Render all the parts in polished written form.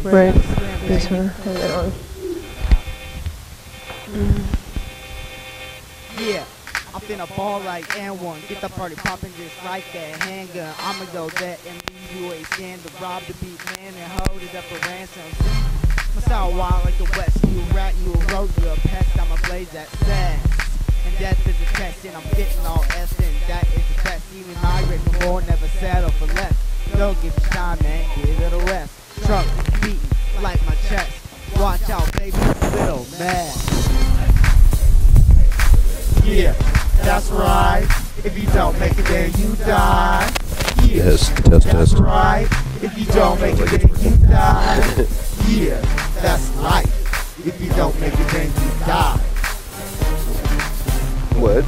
Right. This one. And then on. Yeah, I'm finna ball like N1. Get the party poppin' just like that handgun. I'ma go that and leave you a stand to rob the beat man and hold it up for ransom. My style wild like the West. You a rat, you a rogue, you a pest. I'ma blaze that sass. And death is a test, and I'm getting all S, and that is the best. Even I reckon more, never settle for less. Don't give me time, man, give it a rest. Truck beating like my chest. Watch out, baby, little man. Yeah, that's right. If you don't make it, then you die. Yeah, that's right. If you don't make it, then you die. Yeah, that's life. If you don't make it, then you die. What?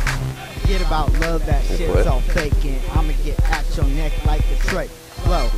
Forget about love, that shit's all faking. I'ma get at your neck like a tray. Flow,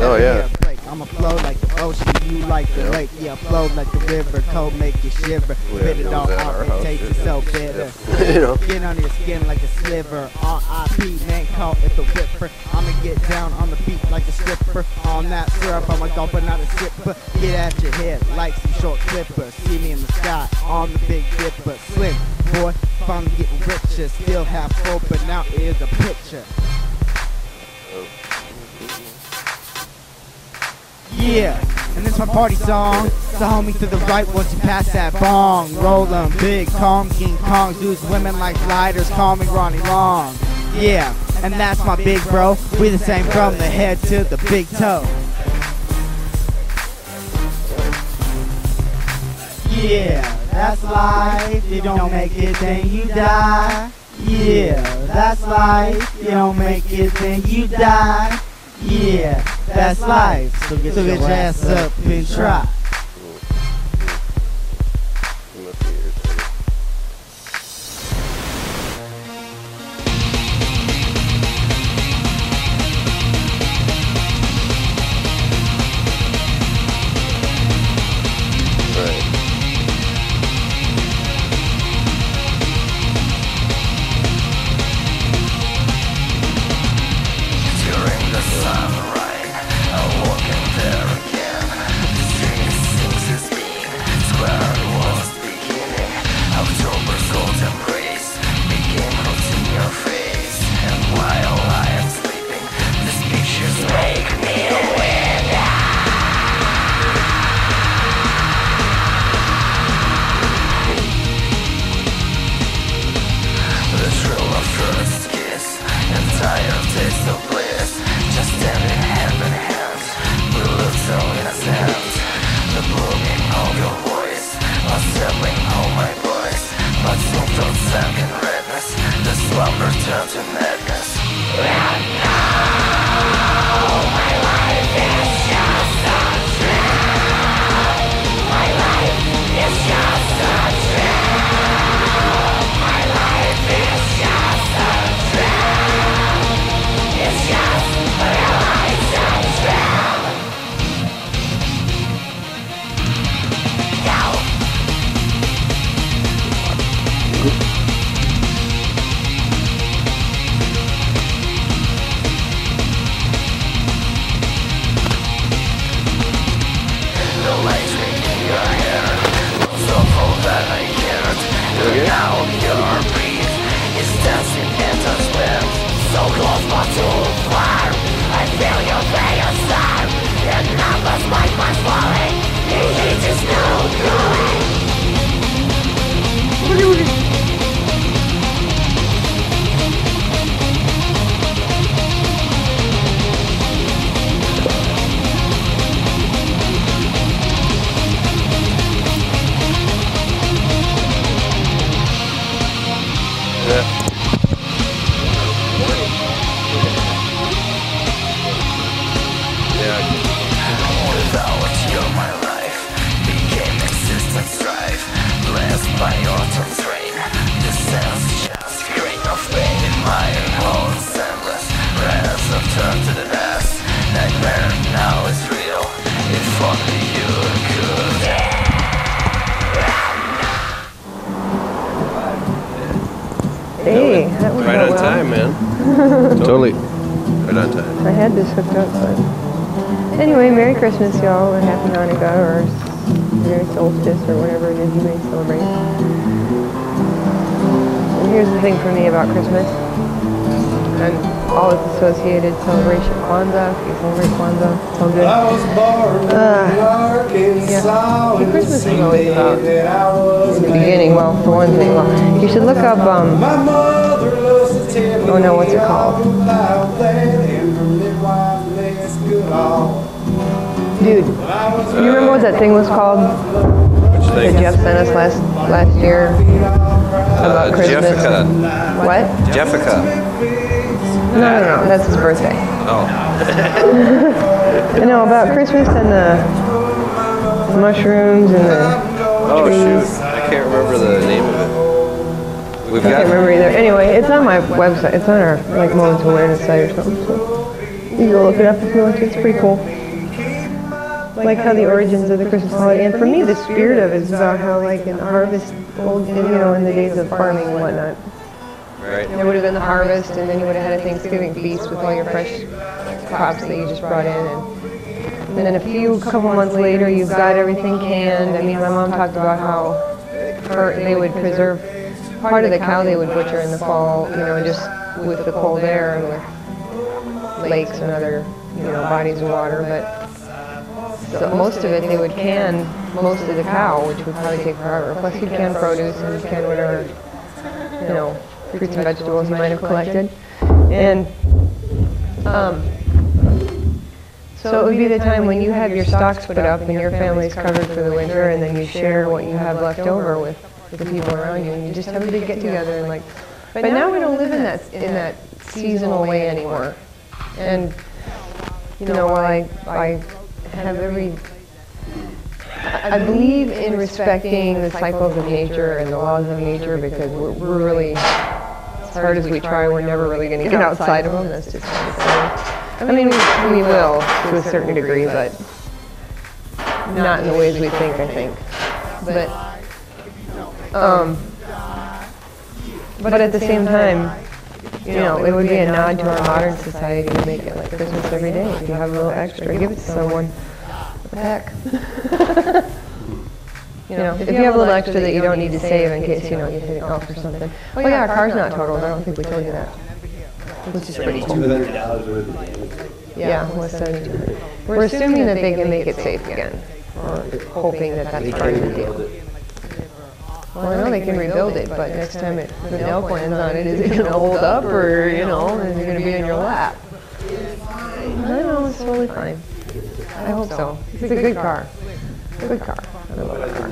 oh yeah. I'ma flow like the ocean, you like the lake. Yeah, flow like the river, cold make you shiver. Spit it all out, it tastes so bitter. You know. Get under your skin like a sliver. R.I.P. man, call it the whipper. I'ma get down on the beat like a stripper. On that syrup, I'm a gulper, not a sipper. Get at your head like some short clippers. See me in the sky on the big dipper. Slim boy, finally getting richer. Still half full, but now is a picture. Yeah, and this my party song. The homie to the right once you pass that bong. Roll 'em big, calm King Kong. Dudes, women like gliders, call me Ronnie Long. Yeah, and that's my big bro. We the same from the head to the big toe. Yeah, that's life. You don't make it, then you die. Yeah, that's life. You don't make it, then you die. Yeah, that's life. So get your ass up and try. Hey, that was right on well. time, man. Totally right on time. I had this hooked up, but Anyway, Merry Christmas, y'all, and Happy Hanukkah, or Merry Solstice, or whatever it is you may celebrate. And here's the thing for me about Christmas, and all its associated celebration. Kwanzaa, if you celebrate Kwanzaa, it's all good. Yeah, Christmas is always about, in the beginning, well, for one thing, well, you should look up, oh no, what's it called? Dude, you remember what that thing was called? That Jeff sent us last year about Christmas. Jeffica. What? Jeffica. No, that's his birthday. Oh. No, about Christmas and the mushrooms and the trees. Shoot, I can't remember the name of it. I can't remember either. Anyway, it's on my website. It's on our Moments of Awareness site or something. So you can go look it up if you want to. It's pretty cool. Like how the origins of the Christmas holiday, and for me, the spirit of it is about how, like, in the harvest, in the days of farming and whatnot, Right. there would have been the harvest, and then you would have had a Thanksgiving feast with all your fresh crops that you just brought in, and then a couple months later, you've got everything canned. I mean, my mom talked about how they would preserve part of the cow they would butcher in the fall, just with the cold air and with lakes and other, bodies of water, but. So most of it, they would can most of the cow, which would probably take forever. Plus, you'd can produce and you'd can whatever, fruits and vegetables you might have collected. And so it would be the time when you have your stocks put up and your family's covered for the winter, and then you share what you have left over with the people around you, and you just have a big get-together. And but now we don't live in that seasonal way anymore. And while I believe in respecting the cycles of nature and the laws of nature, because we're really, as hard as we try, we're never really going to get outside of them. That's just how it's I mean, we will to a certain degree, but not in the ways we think, I think. But at the same time, it would be a nod to our modern society to make it like Christmas every day. If you have a little extra, give it to someone. What the heck? If you have a little extra that you don't need to save in case, you hit it off or something. Oh yeah, our car's not totaled. I don't think we told you that. Which is pretty cool. $200 worth of damage. Yeah, what's $700? We're assuming that they can make it safe again. Or hoping that that's part of the deal. Well, I know they can rebuild it, but next time the elk lands on it, is it going to hold up, or, is it going to be in your lap? No, it's totally fine. I hope so. It's a good car. Good car. I love that car.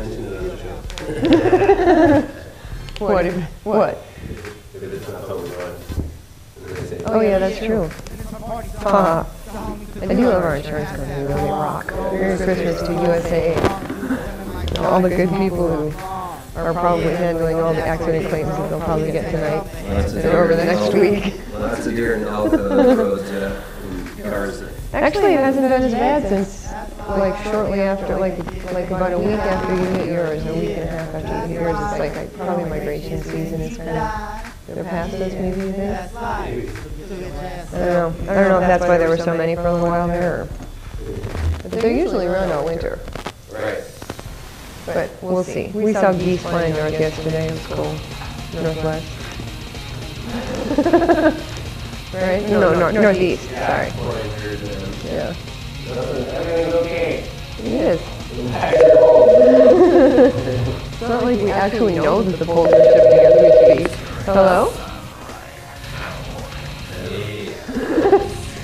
What? Oh yeah, that's true. I do love our insurance company. They rock. Merry Christmas to USA. All the good people who are probably handling all the accident claims that they'll probably get tonight and over the next week. Lots of deer and elk on the roads, cars. Actually, it hasn't been as bad since, shortly after, about a week after you hit yours, a week and a half after you hit yours. It's probably migration season is kind of, they're past us, maybe, you think? I don't know if that's why there were so many for a little while there, but they're usually around all winter. Right. But we'll see. We saw geese flying north yesterday. It was cool. Northwest. Right? No, northeast. Sorry. Yeah. It is. It's not like we actually know that the poles are shifting as we speak. Hello?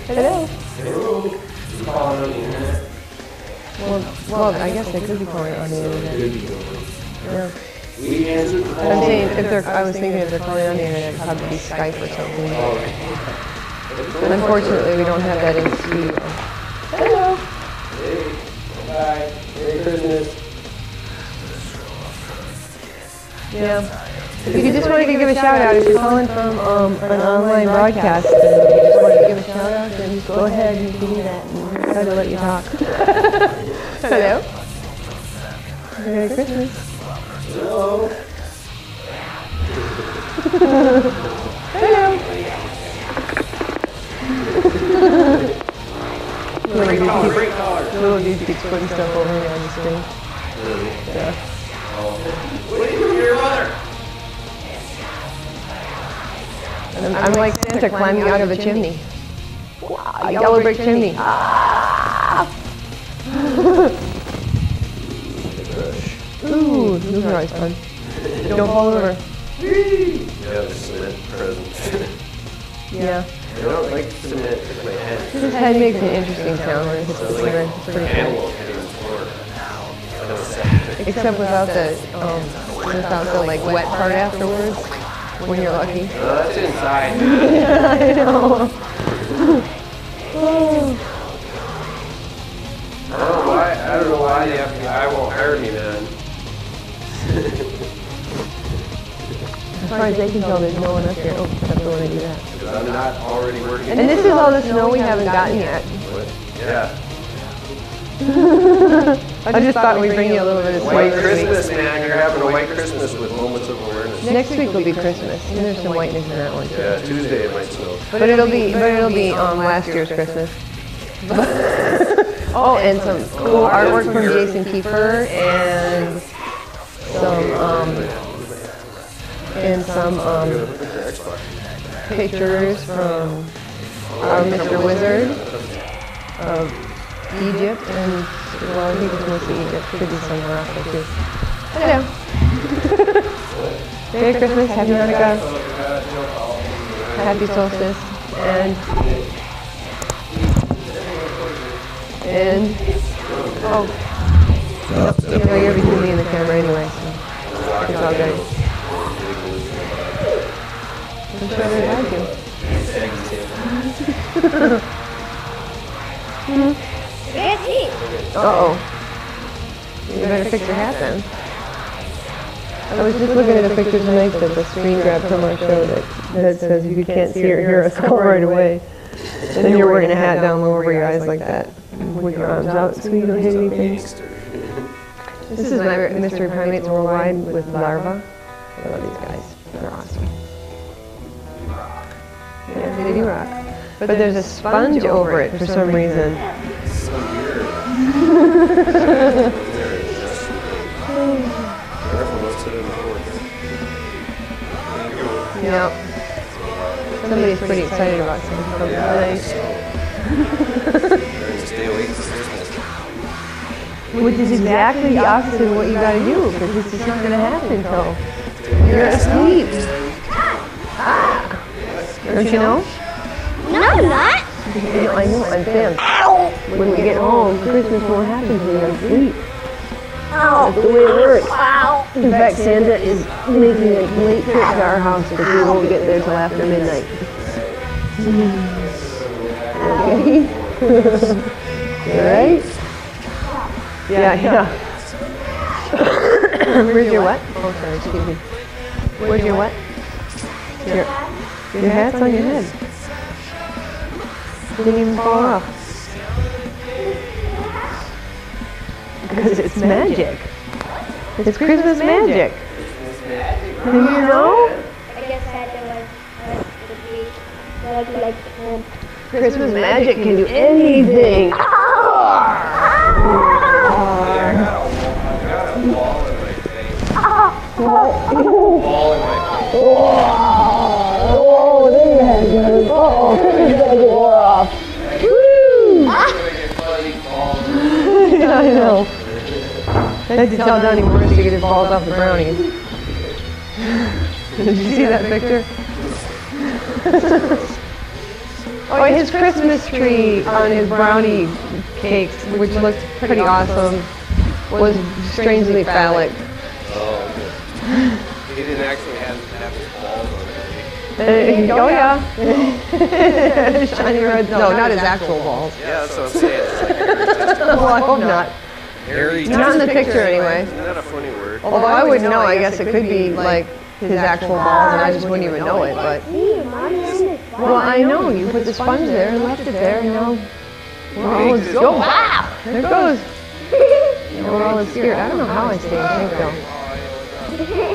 Hello? Well, I guess they could be calling on the internet. Yeah. I'm saying, I was thinking if they're calling on the internet, it'd probably be Skype or something. But unfortunately, we don't have that in the studio. Hello. Bye. Merry Christmas. Yeah. If you just wanted to give a shout out, if you're calling from an online broadcast and you just wanted to give a shout out, then just go ahead and do that and we'll try to let you talk. Hello? Merry Christmas. Hello. Hello. Little dude keeps putting stuff over here on the screen. Really? Yeah. What are you doing to your mother? I'm like Santa climbing out of a chimney. Wow, a yellow brick chimney. Ah! Ooh, those are always fun. Don't fall over. Yeah, the cement present. Yeah. I don't like cement with my head. His head makes an interesting sound when it hits the cement. It's pretty cool. Animal hitting the floor. Except without the like wet part afterwards, when you're lucky. That's inside. Yeah, I know. I don't know why the FBI won't hire me, man. As far as they can tell, there's no one up here. Oh, except for when I do that. Because I'm not already working. And this is all the snow we haven't gotten yet. Yeah. I just thought we'd bring you a little bit of snow White this week. Christmas, man. You're having a white Christmas with moments of awareness. Next week will be Christmas, and there's some whiteness in that one too. Yeah, Tuesday it might snow. But it'll be last year's Christmas. Oh, and some cool artwork from Jason Kiefer and some pictures from our Mr. Wizard of Egypt, and well, I think it's mostly Egypt. Could be some Morocco too. Hello. Merry Christmas, Happy Hanukkah, Happy Solstice, and oh, you're between me and the camera anyway, so it's all good. I'm sure they'd like you. Uh-oh. You better fix your hat then. I was just looking at a picture tonight that the screen grab from our show that says if you can't see or hear us, call right away. And then you're wearing a hat down low over your eyes like that, with your arms out so you don't hit anything. This is my Mystery Primates Worldwide with Larva. I love these guys. They're awesome. Yeah, they do rock. But there's a sponge over it for some reason. Yeah. Somebody's pretty excited about something tonight. Stay awake for Christmas. Which is exactly the opposite of what you gotta do, because it's just not gonna happen until you're asleep. Ah! Don't you know? No, I'm not. I know, I'm saying. When we get home, Christmas won't happen until you're asleep. That's the way it works. In fact, Santa is making a late trip to our house because we won't get there till after midnight. Okay? Right? Yeah. Where's your what? Oh, sorry, excuse me. Where's your what? Your hat's on your head. Didn't even fall off. Because it's magic. It's Christmas magic. Do you know? I guess Santa was like Christmas magic can do anything. I got a ball in my face. Ball in my face. Oh, there you have it. Oh, you gotta get more off. Woo! Yeah, I know. I had to tell Donnie Morris to get his balls off the brownies. Did you see that picture? Oh, his Christmas tree on his brownie cakes, which looked pretty awesome, was strangely phallic. Oh, okay. He didn't actually have his balls on it. Oh yeah. Shiny red. No, not his actual balls. Yeah, that's what I'm saying. It's like Well, I hope not. hairy. Not in the picture anyway. Isn't that a funny word? Although I wouldn't know, I guess it could be like his actual balls and I just wouldn't even know it, but... Well, I know, you put the sponge there and left it there and now... We're all wow! There it goes! We're all scared. I don't know how I stay in sync though.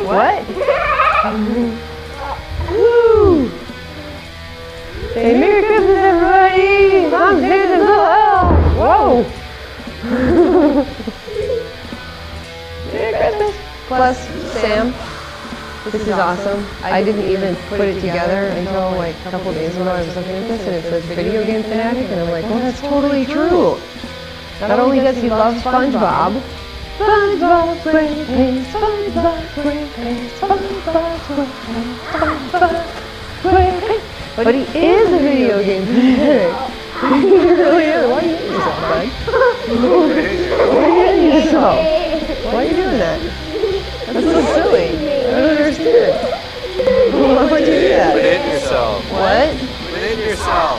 What? Woo! Hey, Merry Christmas everybody! Mom's here to the Plus, Sam, this is awesome. I didn't even put it together until like a couple days ago. I was looking at this and it says video game fanatic, and I'm like, well, that's totally true. Not only does he love SpongeBob, SpongeBob SquarePants, SpongeBob SquarePants, SpongeBob SquarePants, SpongeBob, but he is a video game fanatic. He really is. Why are you hitting yourself, bud? Why are you hitting yourself? Why are you doing that? That's so silly. I don't understand. Why would you do that? Quit hitting yourself. What? Quit hitting yourself.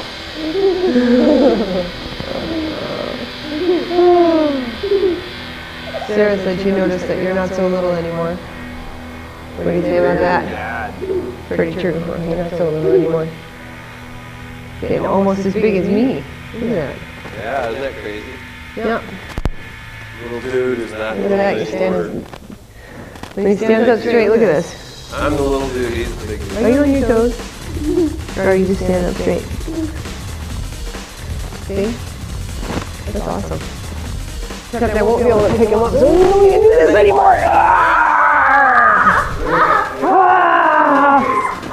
Sarah said she noticed that you're not so little anymore. What do you say about that? Pretty true. You're not so little anymore. Getting almost as big as me. Look at that. Yeah, isn't that crazy? Yeah. Little dude is not. Look at that. You're standing. When he stands up straight, look at this. I'm the little dude. He's the big dude. Are you on your toes? Or are you just standing up straight? See? That's awesome. Except I won't be able to pick him up, so we can't do this anymore.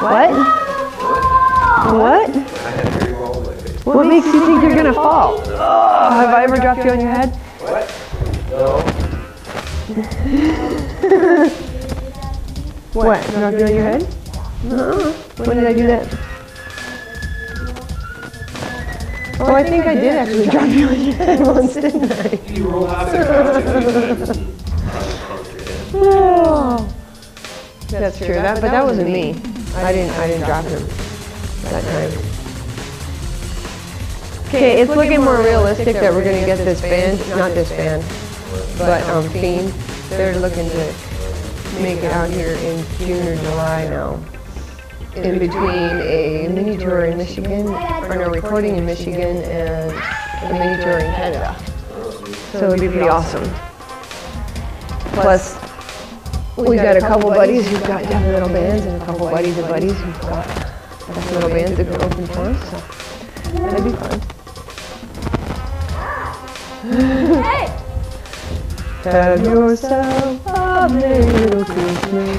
What? What? What makes you think you're gonna fall? Have I ever dropped you on your head? What? No. What? Dropped you on your head? No. When did I do that? Oh, I think I did actually drop you on your head once, didn't I? You rolled out of Oh. That's true. But that wasn't me. I didn't drop him that time. Okay, it's looking more realistic that we're gonna get this band, not this band, but Fiend. They're looking to make it out here in June or July now. In between a mini tour in Michigan, or no, recording in Michigan and a mini tour in Canada. So it'll be pretty awesome. Plus, we've got a couple buddies who've got death metal bands and a couple buddies of buddies who've got death metal bands that can open for us, so that'd be fun. Have yourself a merry little Christmas.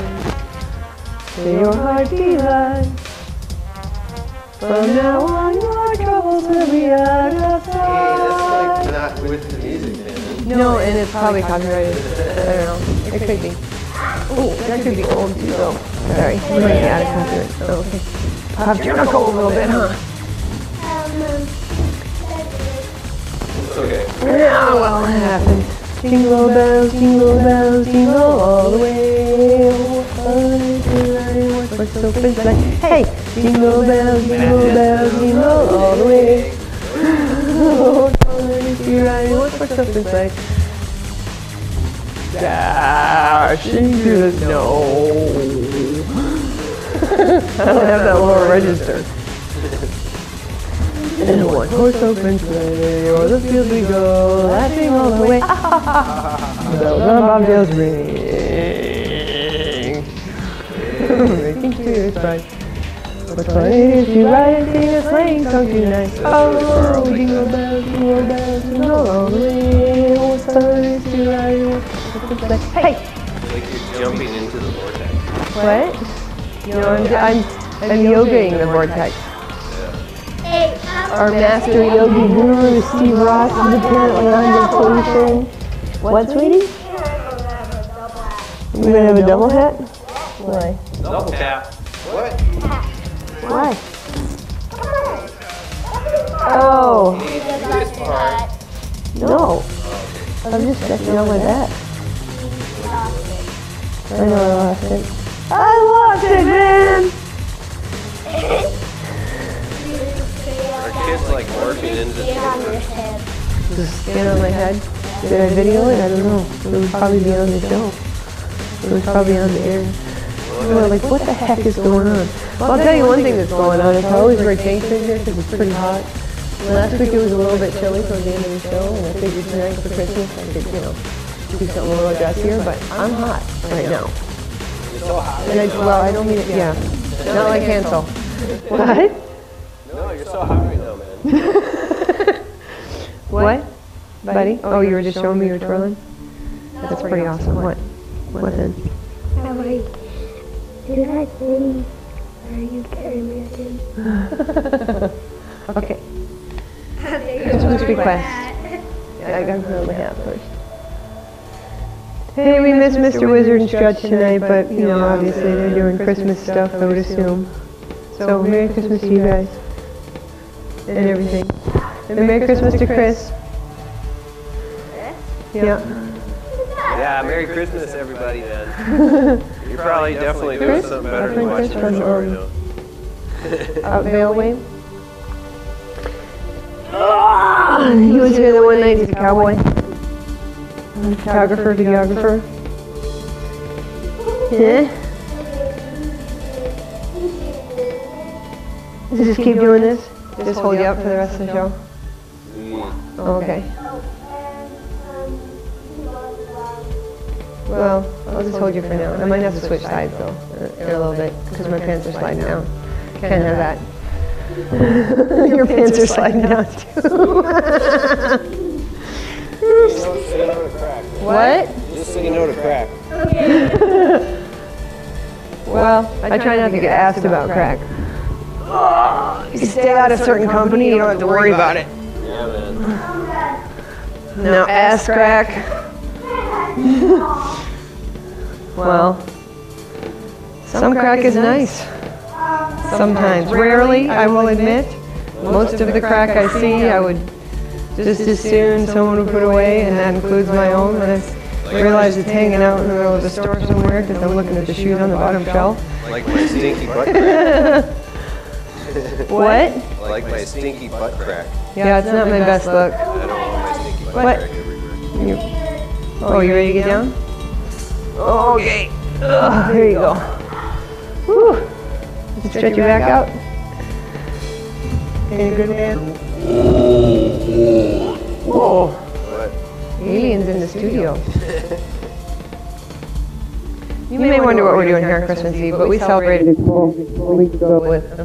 May your heart be light. From now on, your troubles will be out of Hey, sight. that's like not with the music, man. No, and it's probably copyrighted. I don't know. It could be. Oh, that could be old too, though. Sorry, we might get out of copyright. Oh, okay. Popped your knuckle a little bit, huh? It's okay. Yeah, well, it happens. Jingle bells, jingle all the way. Oh, what's so like? Hey, jingle bells, jingle all the way. Oh, if you're riding, what's so like? Dashing through the snow. I don't have that lower register. In a one-horse open sleigh, o'er the fields we go, laughing all the way. Bells on bobtails ring, making spirits bright. What fun it is to ride and sing a sleighing song tonight. Oh, jingle bells, jingle all the way. What fun it is to ride and sing a sleigh. Hey! Like you're jumping into the vortex. What? No, I'm yogaing the vortex. Our master yogi guru, Steve Ross, is apparently on vacation. What, sweetie? We're gonna have a double hat? Why? Double tap. What? Why? Oh, This part. no. I'm just stretching on my back. I know I lost it. I lost it, man! Our kid's like morphing into The skin on my head. Did I video it? I don't know. It would probably be on the show. It was probably on the air. We're like, what the heck is going on? Well, I'll tell you one thing that's going on. Is I always wear tank fit here because it's pretty hot. Last week it was a little bit chilly towards the end of the show, and I figured tonight for Christmas I could, do something a little dressier, but I'm hot right now. You're so hot. And I don't mean it, yeah. Not like Hansel. What? No, you're so hot right now, man. What? Buddy? Oh, you were just showing me you were twirling? That's pretty awesome. What? What then? I'm like, did I say, are you carry me again? Okay. Christmas request. Yeah, I gotta put on my hat first. Hey, we missed Mr. Wizard and Stretch tonight, but, you know, obviously they're doing Christmas stuff, I would assume. So, Merry Christmas to you guys. And everything. And Merry Christmas to Chris. Yeah. Yeah, Merry Christmas, everybody, man. You're probably definitely doing something better than watching our show right now. Out Vale Way. He was here the one night, he's a cowboy. Photographer, videographer. Yeah. Just keep doing this? Just hold you up for the rest of the show? Okay. Well, I'll just hold you for now. I might have to switch sides though, in a little bit, because my pants are sliding down. Can't have that. Your pants are sliding down too. What? Just so you know to crack. Well, I try not to get asked about crack. You stay out of certain company, you don't have to worry about it. Yeah, man. Now ass crack. Well, some crack is nice. Sometimes. Rarely, I will admit. Most of the crack I see, I would just as soon someone would put away, and that includes my own. When I realize it's hanging out in the middle of the store somewhere because I'm looking at the shoes on the bottom shelf. Like my stinky butt crack. What? Like my stinky butt crack. Yeah, it's not my best look. I don't want my stinky butt What? crack everywhere. Oh, you ready to get down? Okay. There you go. Whew. Just stretch your back out. Any good, man? Whoa. What? Aliens in the studio. You may wonder what we're doing here on Christmas Eve, but we celebrated it a week ago with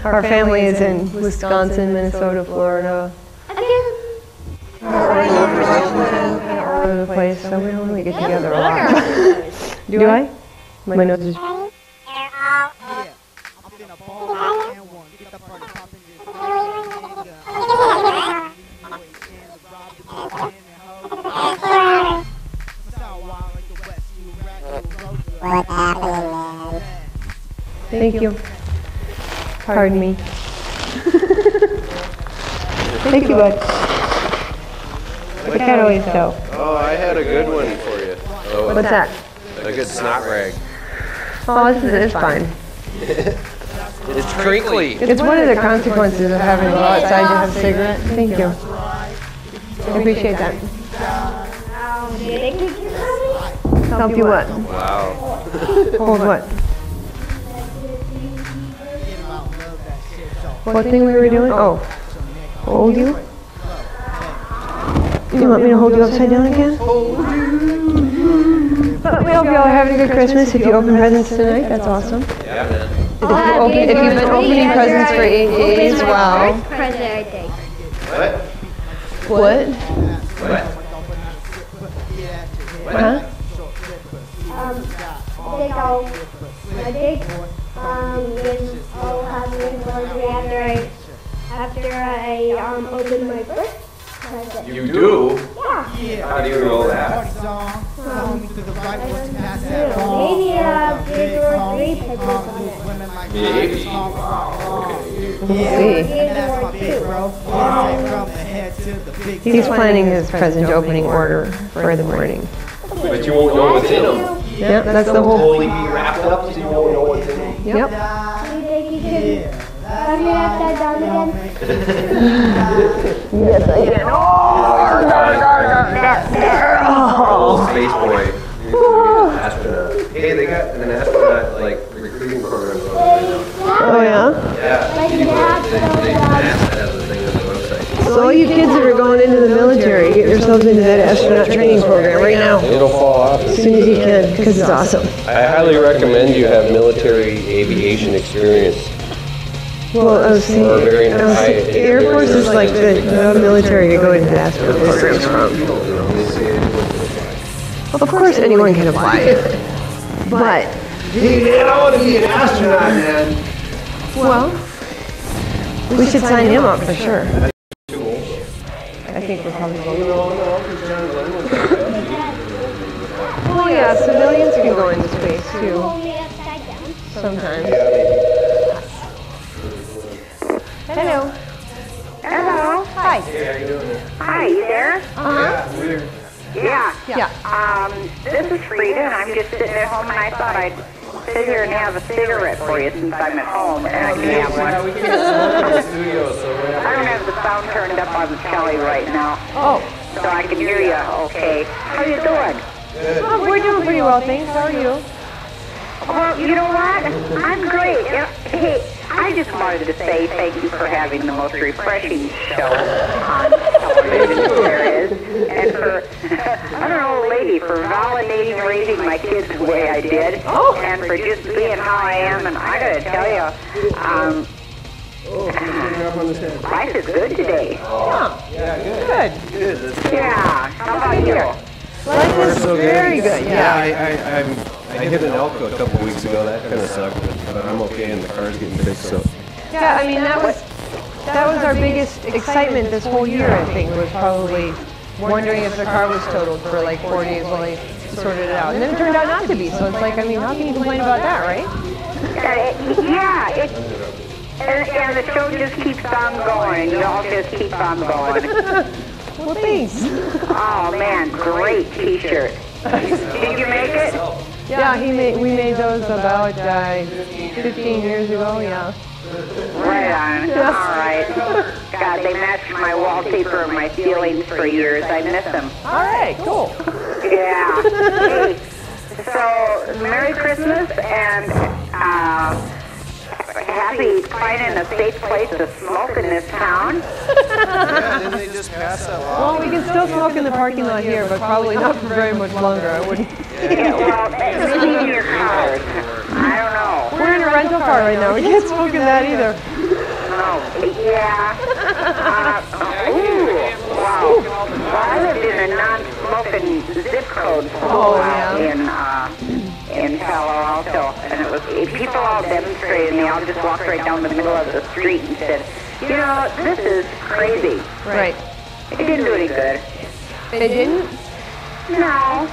our family is in Wisconsin, Minnesota, Florida, all over the place, so we don't really get together a lot. Do I? My nose is... Yeah, I'm finna ball and one. Get the party poppin', just Thank you. Pardon me. Thank you, bud. The cat always go. Oh, I had a good one for you. Oh, What's that? a good snot rag. Oh, this is fine. It's crinkly. It's one of the consequences of having to go outside to have a cigarette. Thank you. I appreciate that. Help you what? Wow. Hold what? What thing we were doing? Oh. Hold you? You want me to hold you upside down again? But we hope you all are having a good Christmas. If you open presents tonight, that's awesome. Yeah, man. If you've been opening presents for 8 days, wow. First present I think. What? What? What? Huh? I think I'll have laundry after I open my first present. You do? Yeah. How do you roll that? Maybe big or 3 presents on it. Maybe. He's planning his present opening order for the morning. But you won't know what's in them. Yep, that's the whole... Totally be wrapped up so you won't know what's in them. Yep. Do you think you can turn it upside down again? Yes, I can. Oh, Space Boy. Astronaut. Hey, they got an astronaut like recruiting program going right now. Oh, yeah? Yeah. Like NASA that, has a thing on the website. So all you kids that are going into the military, get yourselves into that astronaut training program right now. It'll fall off. As soon as you can, because it's awesome. I highly recommend you have military aviation experience. Well, I was saying, Air Force is like the military to go into the astronaut programs from. Of course, anyone can apply. But, Hey, man, I want to be an astronaut, man. well, we should sign him up for sure. I think we're probably both. Oh yeah, civilians can go into space too, Only upside down. sometimes. Hello. Hello. Hi. Hi, you there? Uh-huh. Yeah. Yeah. This is Frida, and I'm just sitting at home, and I thought I'd sit here and have a cigarette for you since I'm at home, and I can have one. I don't have the sound turned up on the telly right now, Oh, so I can hear you okay. How you doing? oh, we're doing pretty well, thanks. How are you? Well, you know what? I'm great. Hey, I just wanted to say thank you for having the most refreshing show on television there is, and for, I don't know, lady, for validating raising my kids the way I did, and for just being how I am. And I gotta tell you, life is good today. Good. Yeah. How about you? Life is very good, Yeah, yeah. I hit an Elko a couple weeks ago. That kind of sucked, but I'm okay, and the car's getting fixed, so. Yeah, I mean, that was our biggest excitement this whole year, I think, was probably wondering if the car was totaled for like 4 days while they sorted it out. And then it turned out not to be, so it's like, I mean, how can you complain about that, right? Yeah, and the show just keeps on going. You all just keep on going. Well, thanks. Oh man, great T-shirt. Did you make it? Yeah, we made those about 15 years ago, yeah. Right on. All right. God, they matched my wallpaper and my ceilings for years. I miss them. All right, cool. Yeah. Hey, so Merry Christmas and happy finding a safe place to smoke in this town. Yeah, didn't they just pass that law? Well, we can still smoke in the parking lot here, but probably not for very much longer. I wouldn't. Yeah, well, maybe in your cars. I don't know. We're in a rental car right now. We can't smoke in that either. Oh, yeah. Ooh, wow. Well, I lived in a non-smoking zip code for a while in Palo Alto, and it was people all demonstrated, and they all just walked right down the middle of the street and said, you know, this is crazy. Right. It didn't do any good. It didn't? No.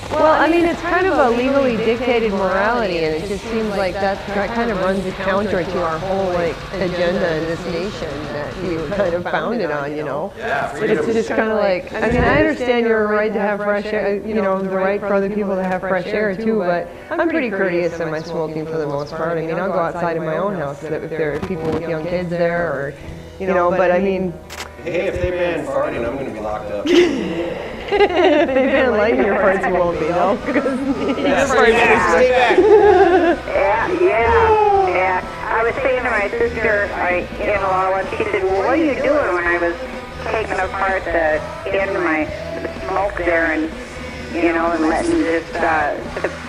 Well, I mean, it's kind of a legally dictated morality, and it just seems like that kind of runs counter to our whole, like, agenda in this nation that we were kind of founded on, you know? It's just kind of like, I mean, I understand your right to have fresh air, you know, the right for other people to have fresh air, too, but I'm pretty courteous in my smoking for the most part. I mean, I'll go outside in my own house if there are people with young kids there, or, you know, but I mean... Hey, if they ban farting, I'm going to be locked up. If they ban lighting your parts, you won't be, no? Yeah. I was saying to my sister, my in-law, and she said, well, what are you doing when I was taking apart the end of my smoke there and, you know, and letting just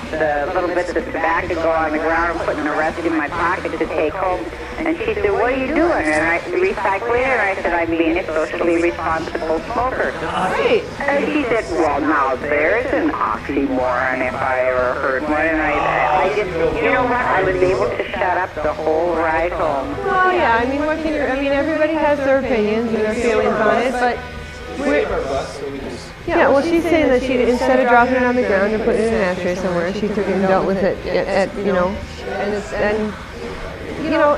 the little bits of tobacco go on the ground and putting the rest in my pocket to take home. And she said, what are you doing? And I recycling it, and I said, I'm being a socially responsible smoker. Right. And she said, well, now there's an oxymoron if I ever heard one. And I just, you know what? I was able to shut up the whole ride home. Well, yeah, I mean, everybody has their opinions and their feelings on it, but yeah, well, she's saying that she, instead of dropping it on the ground and putting it in an ashtray somewhere, she took it and dealt with it at you know, and you know,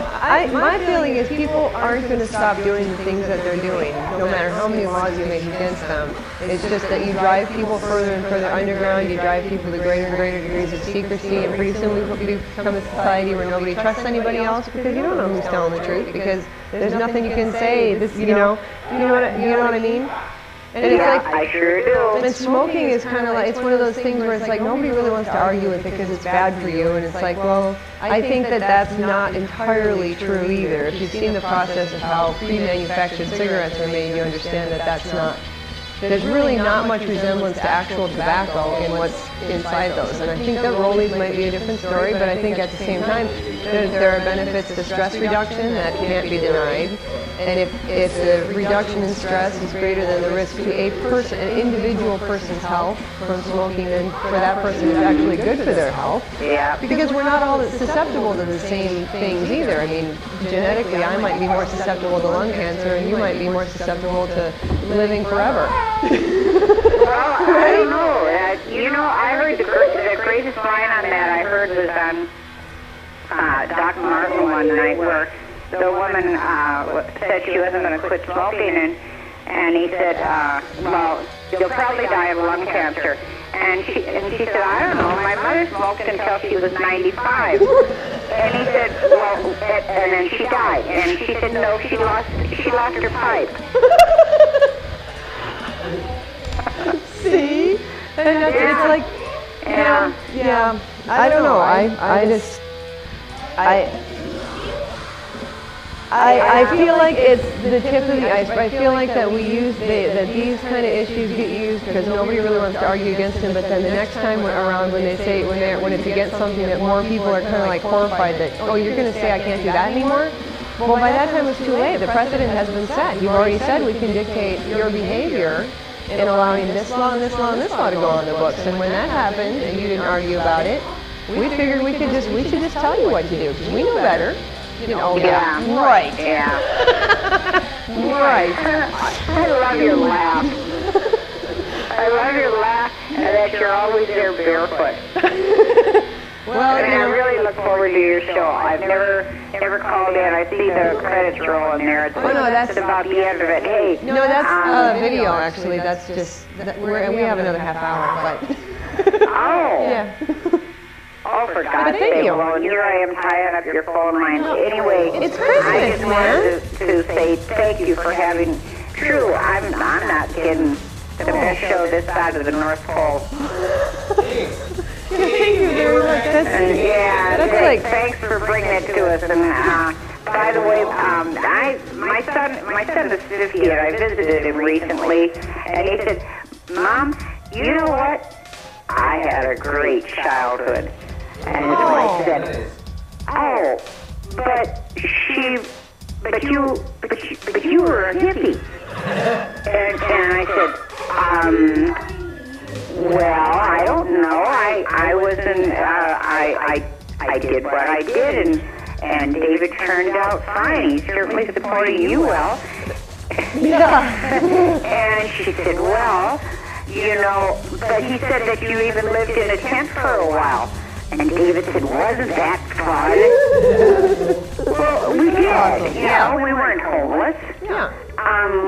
my feeling is people aren't going to stop doing the things that they're doing, no matter how many laws you make against them. It's just that you drive people further and further underground, you drive people to greater and greater degrees of secrecy, and pretty soon we become a society where nobody trusts anybody else because you don't know who's telling the truth, because there's nothing you can say. This, you know what I mean? And it's Yeah, like, I sure do. and smoking is kind of like, it's one of those things where it's like nobody really wants to argue with it because it's bad for you, and it's like, well, I think that that's not entirely true either. If you've seen the process of how pre-manufactured cigarettes are made, you understand that that's not, there's really not much resemblance to actual tobacco in what's inside those. And I think that rollies might be a different story, but I think at the same time, there are benefits to stress reduction that can't be denied. And if the reduction in stress is greater than the risk to a person, an individual person's health from smoking, then for that person it's actually good for their health. Yeah. Because we're not all susceptible to the same things either. I mean, genetically, I might be more susceptible to lung cancer, and you might be more susceptible to living forever. Well, I don't know. I heard the greatest line on that I heard was on Dr. Martin one night, where the woman said she wasn't going to quit smoking, and he said, well, you'll probably die of lung cancer. And she said, I don't know, my mother smoked until she was 95. And he said, well, and then she died. And she said, no, she lost her pipe. See? And it's like, yeah. I don't know. I feel like it's the tip of the iceberg. I feel like that that these kind of issues get used because nobody really wants to argue against them. But then the next time around, when it's against something that more people are kind of like horrified that, oh, you're going to say I can't do that anymore. Well, by that time it's too late. The precedent has been set. You've already said we can dictate your behavior in allowing this law and this law and this law to go on the books. And when that happened and you didn't argue about it, we figured we should just tell you what to do because we know better. Yeah. Right. Yeah. Right. I love your laugh. I love your laugh and that you're always there barefoot. Well, and I really look forward to your show. I've never called in. I see the credits rolling there. It's that's about the end of it. Hey. No, that's video actually. That's just we have another half hour, but. Oh. Yeah. Oh, for God's sake, well, here I am tying up your phone lines. Anyway, it's Christmas, I just wanted to say thank you for having, true, I'm not kidding, the best show this side of the North Pole. Thank you very much. Thanks for bringing it to us. And by the way, my son is 50, and I visited him recently, and he said, Mom, you know what? I had a great childhood. And his wife said, oh, but you were a hippie. And I said, well, I don't know. I wasn't, I did what I did, and David turned out fine. He certainly supported you well. Yeah. And she said, well, but he said that you even lived in a tent for a while. And David said, wasn't that fun? Well, we did. We weren't homeless. Yeah.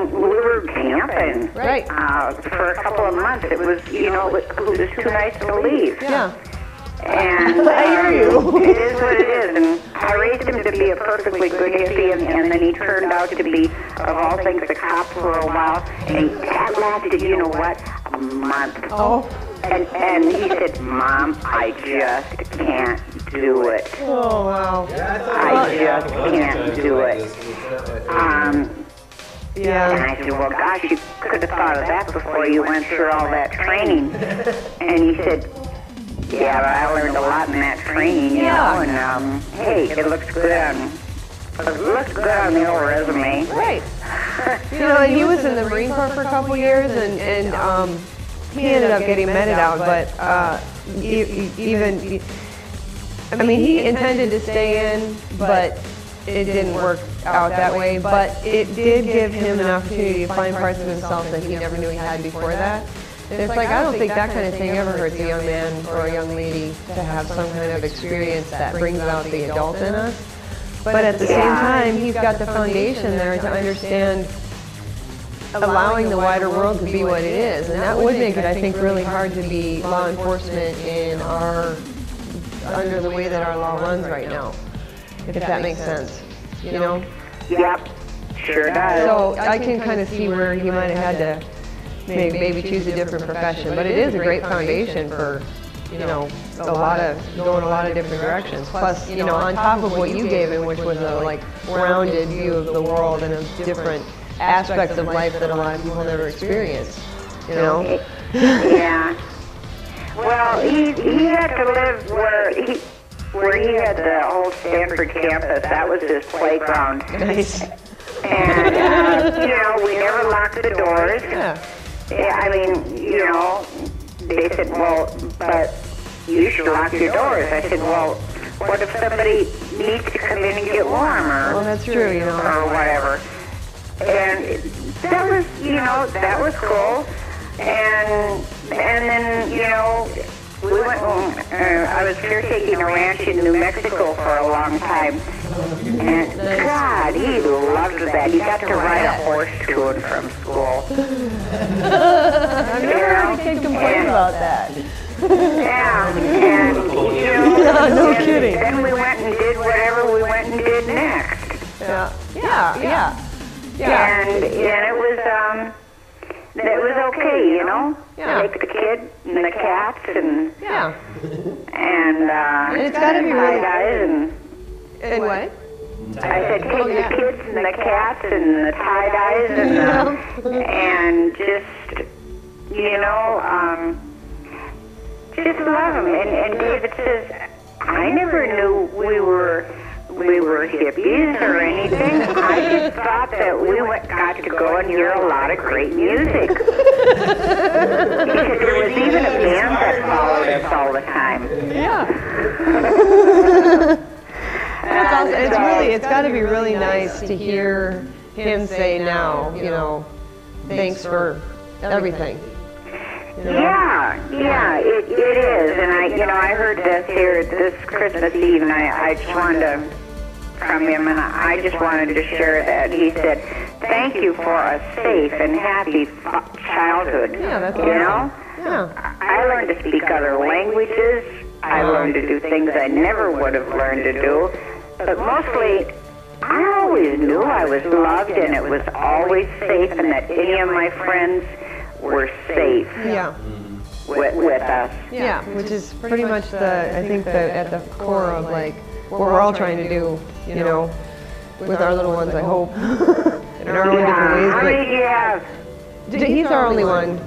We were camping. Right. For a couple of months. It was, it was too nice to leave. Yeah. And I hear you. It is what it is. And I raised him to be a perfectly good hippie, and then he turned out to be, of all things, a cop for a while. And that lasted, you know what, a month. Oh. And he said, Mom, I just can't do it. Oh, wow. I just can't do it. Yeah. And I said, well, gosh, you could have thought of that before you went through all that training. And he said, yeah, but I learned a lot in that training, you know, and hey, it looks good on the old resume. Right. And he was in the Marine Corps for a couple years, and he ended up getting meted out, but he intended to stay in, but it didn't work out that way. But it did give him an opportunity to find parts of himself that he never knew he had before that. It's like, I don't think that kind of thing ever hurts a young man or a young lady to have some kind of experience that brings out the adult in us. But at the same time, he's got the foundation there to understand allowing the wider world to be what it is. And that would make it, I think, really hard to be law enforcement under the way that our law runs right now, if that makes sense, Yep, sure does. So I can kind of see where he might have had to maybe choose a different profession, but it is a great foundation for, going a lot of different directions. Plus, on top of what you gave him, which was a rounded view of the world and of different aspects of life that a lot of people never experience. Yeah. Well, he had to live where he had the old Stanford campus. That was his playground. Nice. And, we never locked the doors. Yeah. Yeah, I mean, they said, well, but you should lock your doors. I said, well, what if somebody needs to come in and get warm Well, that's true, or whatever? And that was, that was cool. And then, we went, I was caretaking a ranch in New Mexico for a long time. And God, he loved that. He got to ride a horse to and from school. I've never heard a kid complain about that. Yeah, and, no kidding. Then we went and did whatever we went and did next. Yeah. And it was okay, Yeah. Take the kid and the cats and And it's got to be really tie-dyes And what? I said take the kids and the cats and the tie-dyes and just just love them. And David says, I never knew we were hippies or anything. I just thought that we got to go and hear a lot of great music. Because there was even a band that followed us all the time. Yeah. That's awesome. It's got to be really nice to hear him say now, thanks for everything. Yeah, it is. And I heard this here this Christmas Eve, and I just wanted from him, and I just wanted to share that. He said, thank you for a safe and happy childhood. Yeah, that's awesome. Yeah. I learned to speak other languages. I learned to do things I never would have learned to do. But mostly, I always knew I was loved, and it was always safe, and that any of my friends were safe with us. Yeah, which is pretty much I think at the core of like what we're all trying to do, with our little ones, I hope, in our own different ways. How many do you have? He's our only one.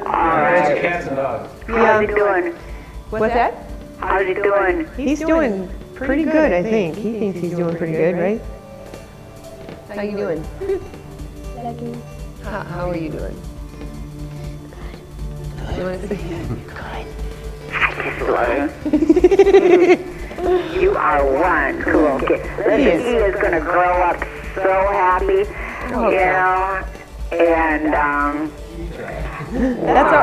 All right. Cats and dogs. How's he doing? What's that? How's he doing? He's doing pretty good, I think. He thinks he's doing pretty good, right? How you doing? How are you doing? You want to say? Good. You are one cool kid. Listen, he is going to grow up so happy, and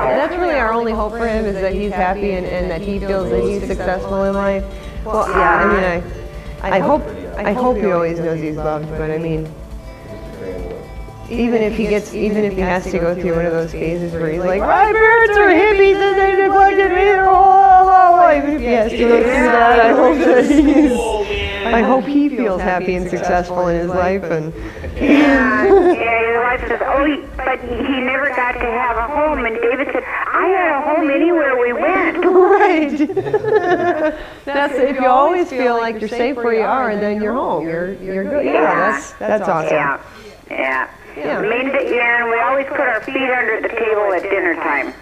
that's really our only hope for him, is that he's happy and that he feels that he's successful in life. Well, yeah, I hope he always knows he's loved, but I mean, even if he has to go through one of those phases where he's like, my parents are hippies and they neglected me their whole life, even if he has to go through that, I hope he feels happy and successful in his life. And his wife says, but he never got to have a home. And David said, I had a home anywhere we went. Right. That's if you always feel like you're safe where you are, then you're home. You're good. Yeah, that's awesome. Yeah. And we always put our feet under the table at dinner time.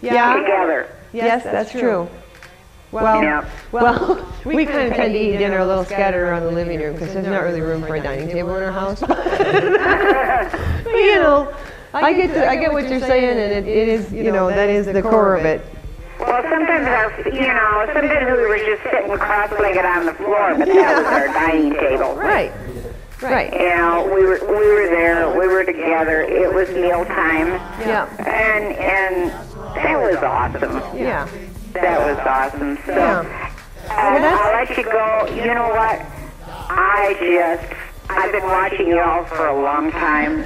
Yeah. Together. Yes, that's true. Well, we kind of tend to eat dinner a little scattered around the living room because there's not really room for a dining table in our house. But, I get what you're saying, and it is, that is the core of it. Well, sometimes sometimes we were just sitting cross-legged on the floor, but that was our dining table. Right. We were there. We were together. It was mealtime. Yeah. And that was awesome. Yeah. That was awesome. So I'll let you go. You know what? I've been watching you all for a long time,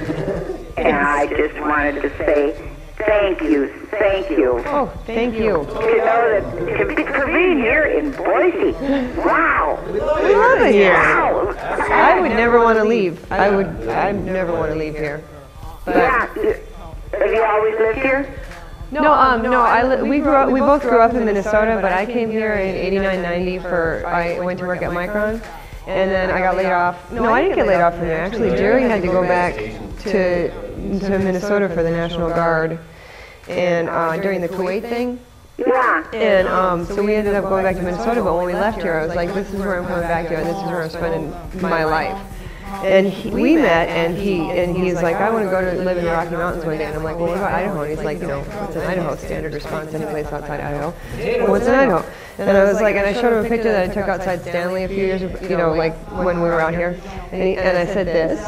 and I just wanted to say thank you. Oh, thank you. To know that for being here in Boise. Wow. We love it here. Wow. I would never want to leave. I'd never want to leave here. But Have you always lived here? No. We both grew up in Minnesota, but I came here in '89, '90 I went to work at Micron, and then I got laid off. No, I didn't get laid off from there. Actually, Jerry had to go back to Minnesota for the National Guard, and during the Kuwait thing. Yeah. And so we ended up going back to Minnesota, but when we left here, I was like, this is where I'm coming back to, and this is where I'm spending my life. And we met, and he's like, I want to go to live in the Rocky Mountains one day. And I'm like, well, what about Idaho? And he's like, you know, it's in Idaho, standard response, any place outside Idaho. Well, what's in Idaho? And I was like, and I showed him a picture that I took outside Stanley a few years, you know, like when we were out here. And I said this,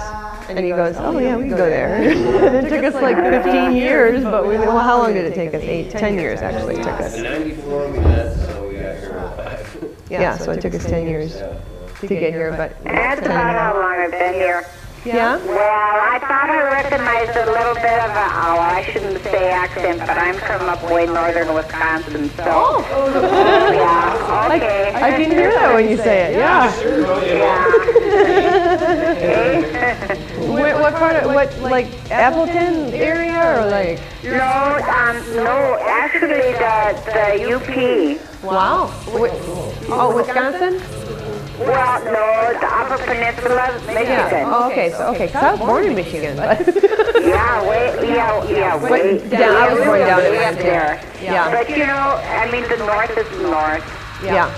and he goes, oh yeah, we can go there. And it took us like 15 years, but well, how long did it take us? 10 years actually it took us. In '94 we met, so we got here in '05. Yeah, so it took us 10 years to get here, but That's about how long I've been here. yeah. Well, I thought I recognized a little bit of a, oh, I shouldn't say accent, but I'm from up way northern Wisconsin, so. Oh, yeah, okay. I can hear that when you say it, yeah. What part of, what, like Appleton area or like? No, actually the UP. Wow. Oh, Wisconsin? Well, no, the Upper Peninsula, Michigan. Yeah. Oh, okay. So okay, 'cause I was born in Michigan, but Yeah, way down. I was born down in way up Montana. there. Yeah. But you know, I mean, the north is the north. Yeah.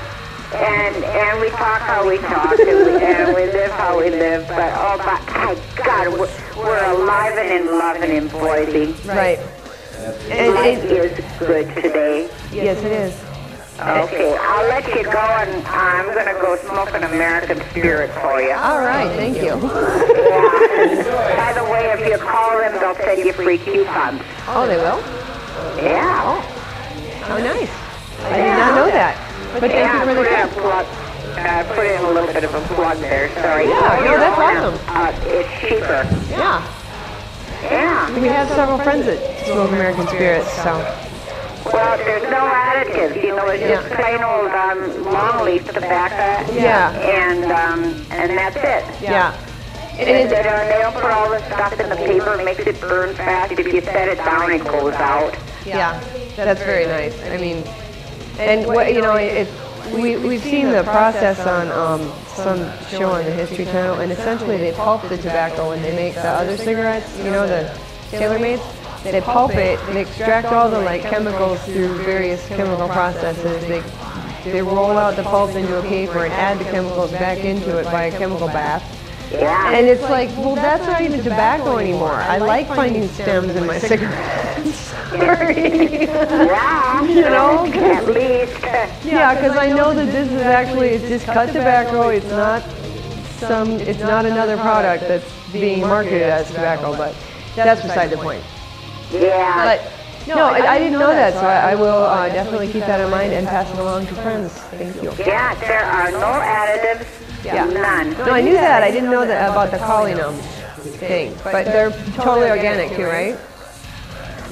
And we talk how we talk, and we live how we live, but oh my God, we're alive and in loving in Boise. Right. Life is good today. Yes, it is. Okay, I'll let you go, and I'm going to go smoke an American Spirit for you. All right. Thank you. Yeah. By the way, if you call them, they'll send you free coupons. Oh, they will? Yeah. How nice. I did not know that. But thank you for the tip. Put in a little bit of a plug there, sorry. Yeah, no, that's awesome. It's cheaper. Yeah. Yeah. We have several friends that smoke American Spirits, so. Well, there's no additives, you know, it's just plain old long-leaf tobacco. Yeah. And that's it. Yeah. And they don't put all the stuff in the paper, it makes it burn fast. If you set it down, it goes out. Yeah. That's very nice. I mean, and what, you know, we've seen the process on some show on the History Channel, and essentially they pulp the tobacco when they make the other cigarettes, you know, the tailor-mades. They pulp it, they extract all the like chemicals through various chemical processes. They roll out the pulp into a paper and add the chemicals back into it by a chemical bath. Yeah. And it's like, well, that's not even tobacco anymore. I like finding stems in my cigarettes. Sorry. Yeah. You know? At least. Yeah, because I know that this is actually, it's just cut tobacco. It's not another product that's being marketed as tobacco, but that's beside the point. Yeah. But no, I didn't know that, so I will definitely keep that in mind and pass it along to friends. Thank you. Yeah, there are no additives. Yeah. None. No, I knew that. I didn't know that about the colinum thing, but they're totally organic too, right?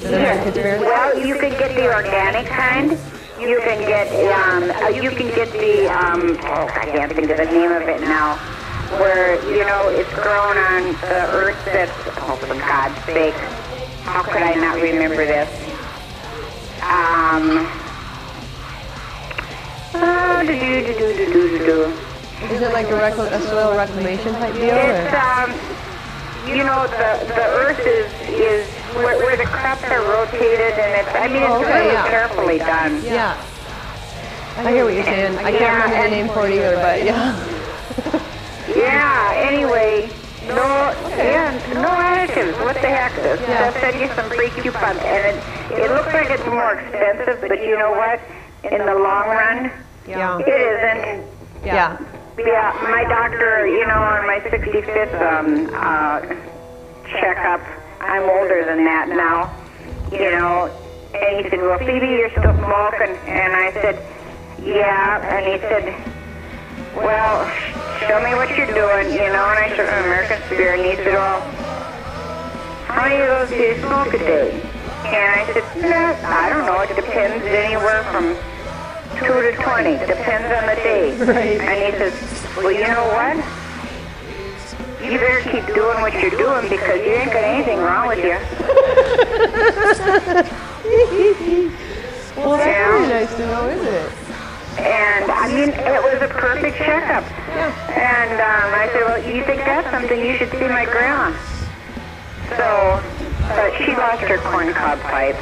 Well, you can get the organic kind. You can get the I can't think of the name of it now. Where, you know, it's grown on the earth that's, oh, for God's sake, how could I not remember this? Is it like a soil reclamation type deal? It's, you know, the earth is where the crops are rotated, and it's, I mean, it's really carefully done. Yeah. I hear what you're saying. I can't remember the name for it either, but yeah. Yeah, anyway, no additives. What the heck? They'll send you some free coupons, and it looks like it's more expensive, but you know what? In the long run, it isn't. Yeah. Yeah, my doctor, you know, on my 65th checkup, I'm older than that now, you know, and he said, well, Phoebe, you're still smoking, and I said, yeah, and he said, well, show me what you're doing, you know, and I showed him American Spirit, and he said, well, how many of those do you smoke a day? And I said, I don't know, it depends, anywhere from 2 to 20, depends on the day. Right. And he says, well, you know what? You better keep doing what you're doing because you ain't got anything wrong with you. Well, that's really nice to know, isn't it? And, I mean, it was a perfect checkup. Yeah. And I said, well, you think that's something, you should see my grandma. So, but she lost her corncob pipe.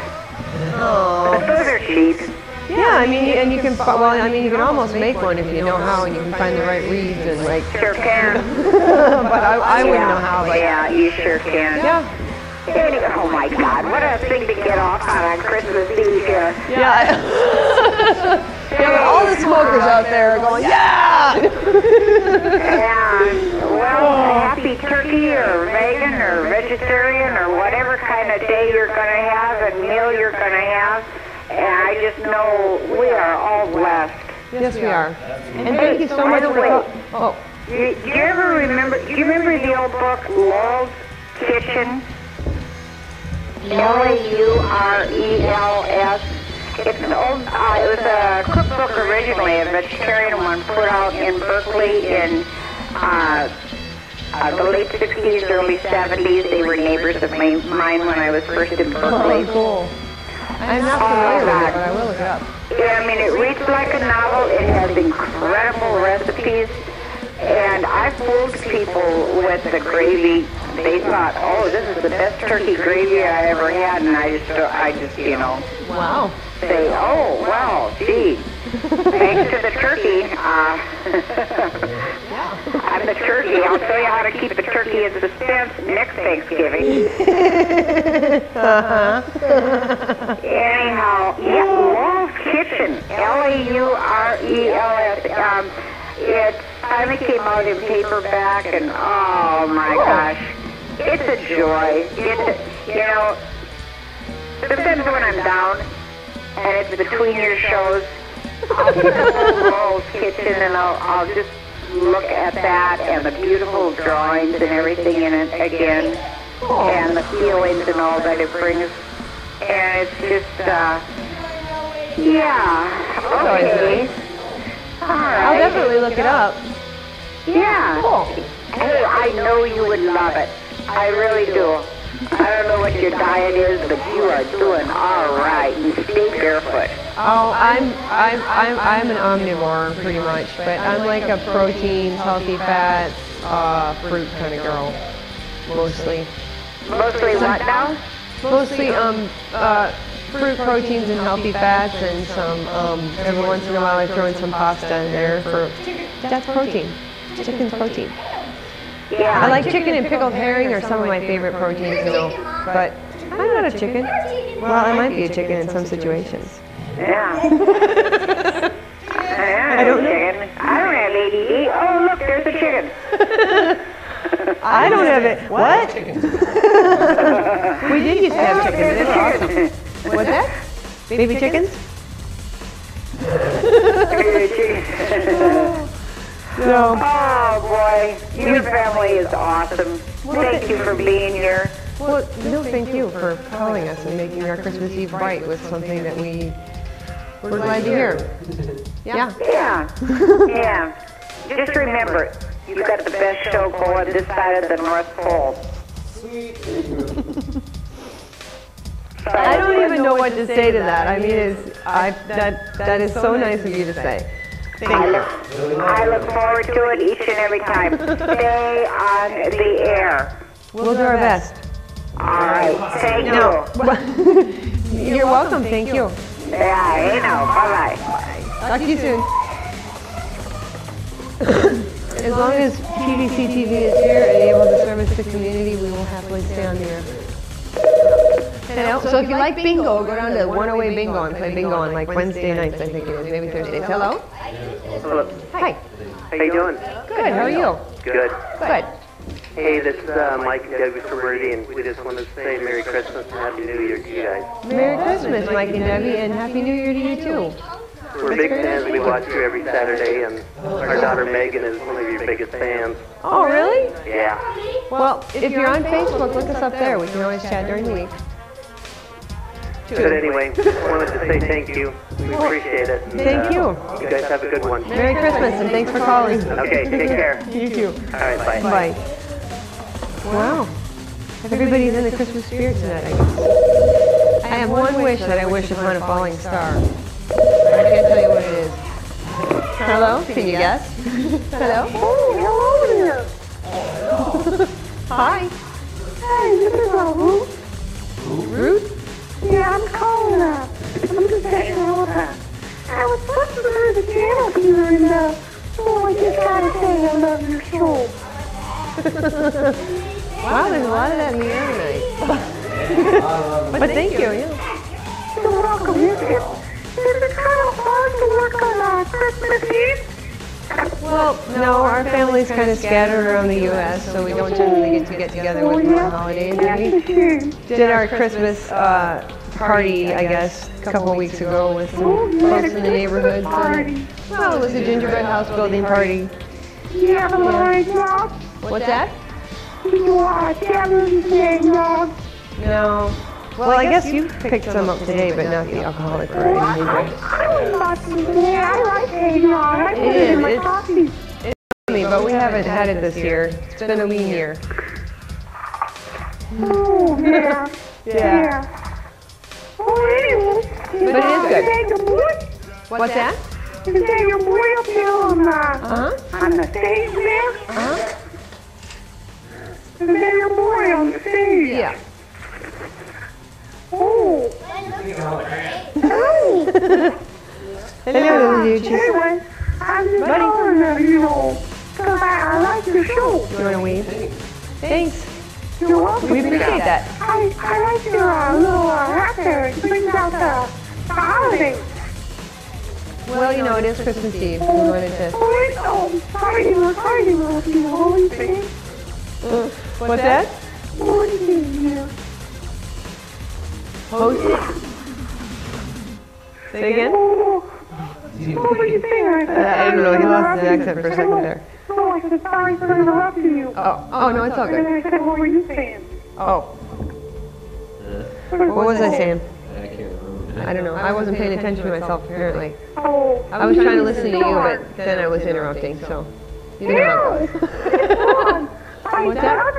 Oh. But those are cheap. Yeah, I mean, and you can, well, I mean, you can almost make one if you know how, and you can find the right reeds and like. Sure can. But I wouldn't know how. But yeah, you sure can. yeah. Oh my God, what a thing to get off on Christmas Eve here. Yeah. Yeah, but all the smokers out there are going, yeah! And, well, happy turkey or vegan or vegetarian or whatever kind of day you're going to have and meal you're going to have. And I just know we are all blessed. Yes, we are. And thank you so much for Do you ever remember, do you remember the old book, Laurel's Kitchen? Laurels. It's an old, it was a cookbook originally, a vegetarian one put out in Berkeley in the late 60s, early 70s. They were neighbors of mine when I was first in Berkeley. Oh, cool. I'm not familiar with it, but I will look it up. Yeah, I mean, it reads like a novel. It has incredible recipes. And I fooled people with the gravy. They thought, oh, this is the best turkey gravy I ever had. And I just, you know. Wow. Say, oh, well, gee, thanks to the turkey, I'm the turkey. I'll show you how to keep the turkey in suspense next Thanksgiving. Anyhow, yeah, Laurel's Kitchen, Laurels. It finally came out in paperback, and oh my gosh, it's a joy. You know, sometimes when I'm down, and it's between your shows, I'll pick up Laurel's Kitchen and I'll just look at that and the beautiful drawings and everything in it again, and the feelings and all that it brings. And it's just, yeah, okay. All right. I'll definitely look it up. Yeah. Cool. Hey, I know you would love it. I really do. I don't know what your diet is, but you are doing all right. And stay barefoot. Oh, I'm an omnivore pretty much, but I'm like a protein, healthy fats, fruit kind of girl, mostly. Mostly what now? Mostly fruit, proteins, and healthy fats, and some every once in a while I throw in some pasta in there for that's protein. Chicken's protein. Yeah. I like chicken and pickled herring are some of my favorite proteins, you know. But I'm not a chicken. Well, I might be a chicken in some situations. Yeah. I don't know. Chicken. I don't have ADD. Oh, look, there's a chicken. I don't have it. What? We did used to have chickens. They were awesome. What's that? Baby chickens? No. Oh, boy. Your family is awesome. Thank you for being here. Well, no, thank you for calling us and making our Christmas Eve bright with something that we're glad to hear. Yeah. Yeah. Yeah. Just remember, you've got the best show going this side of the North Pole. I don't even know what to say to that. I mean, that is so nice of you to say. I look forward to it each and every time. Stay on the air. We'll do our best. All right. Thank you. You're welcome. Thank you. Yeah, you know. Bye-bye. Talk to you soon. As long as PVC TV is here and able to service the community, we will happily stay on the air. So if you like bingo, go down to 108 Bingo and play bingo on like Wednesday nights, I think it is, maybe Thursdays. Hello? Hello. Hi. How you doing? Good. How are you? Good. Good. Hey, this is Mike and Debbie from Meridian. We just wanted to say Merry Christmas and Happy New Year to you guys. Merry Christmas, Mike and Debbie, and Happy New Year to you too. We're big fans. We watch you every Saturday, and our daughter Megan is one of your biggest fans. Oh, really? Yeah. Well, if you're on Facebook, look us up there. We can always chat during the week. But anyway, just wanted to say thank you. We appreciate it. And, Thank you. You guys have a good one. Merry Christmas, and thanks for calling. Okay, take care. You too. All right, bye. Bye. Wow. Everybody's in the Christmas spirit tonight, I guess. I have one wish that I wish upon a falling star. I can't tell you what it is. Hello? Can you guess? Hello? Oh, hello. Hi. Hey, this is Ruth. Ruth? Yeah, I'm calling her. I'm just saying hello to her. and oh, I just gotta say I love your show. Wow, there's a lot of that in the air tonight. But thank you, yeah. You're welcome. Is it kind of hard to work on Christmas Eve? Well, no, our family's kind of scattered around the U.S., so we don't generally get together with the holidays. We did our Christmas party, I guess, a couple of weeks ago with some folks in the neighborhood. Well, it was a gingerbread house building party. You have a line job? What's that? You are a No. Well, I guess you picked some up today, but not the alcoholic variety. I like eggnog. I put it in my coffee. It's yummy, but we haven't had it this year. It's been a lean year. Oh, yeah. Yeah. Oh, anyway. But it is good. What's that? Is that your boy up there on the stage there? Uh-huh. Is that your boy on the stage? Yeah. Oh. Hello, Luigi. Anyway, I'm just calling because I like your show. You want to wave? Thanks. You're welcome. We appreciate that. I like your little hat there. It brings out the holiday. Well, you know, it is Christmas Eve. We wanted to... Party, holy thing. What's that? Holy thing, yeah. Host it? Say again? What were you saying? I don't know. He lost the accent for a second there. Oh, I said sorry for interrupting you. Oh, no, it's all And good. I said, what were you saying? Oh. What was I saying? I can't remember. I don't know. I wasn't paying attention to myself, apparently. Oh. I was trying to listen to you, but then I was interrupting, so... You know how it goes. What's that? I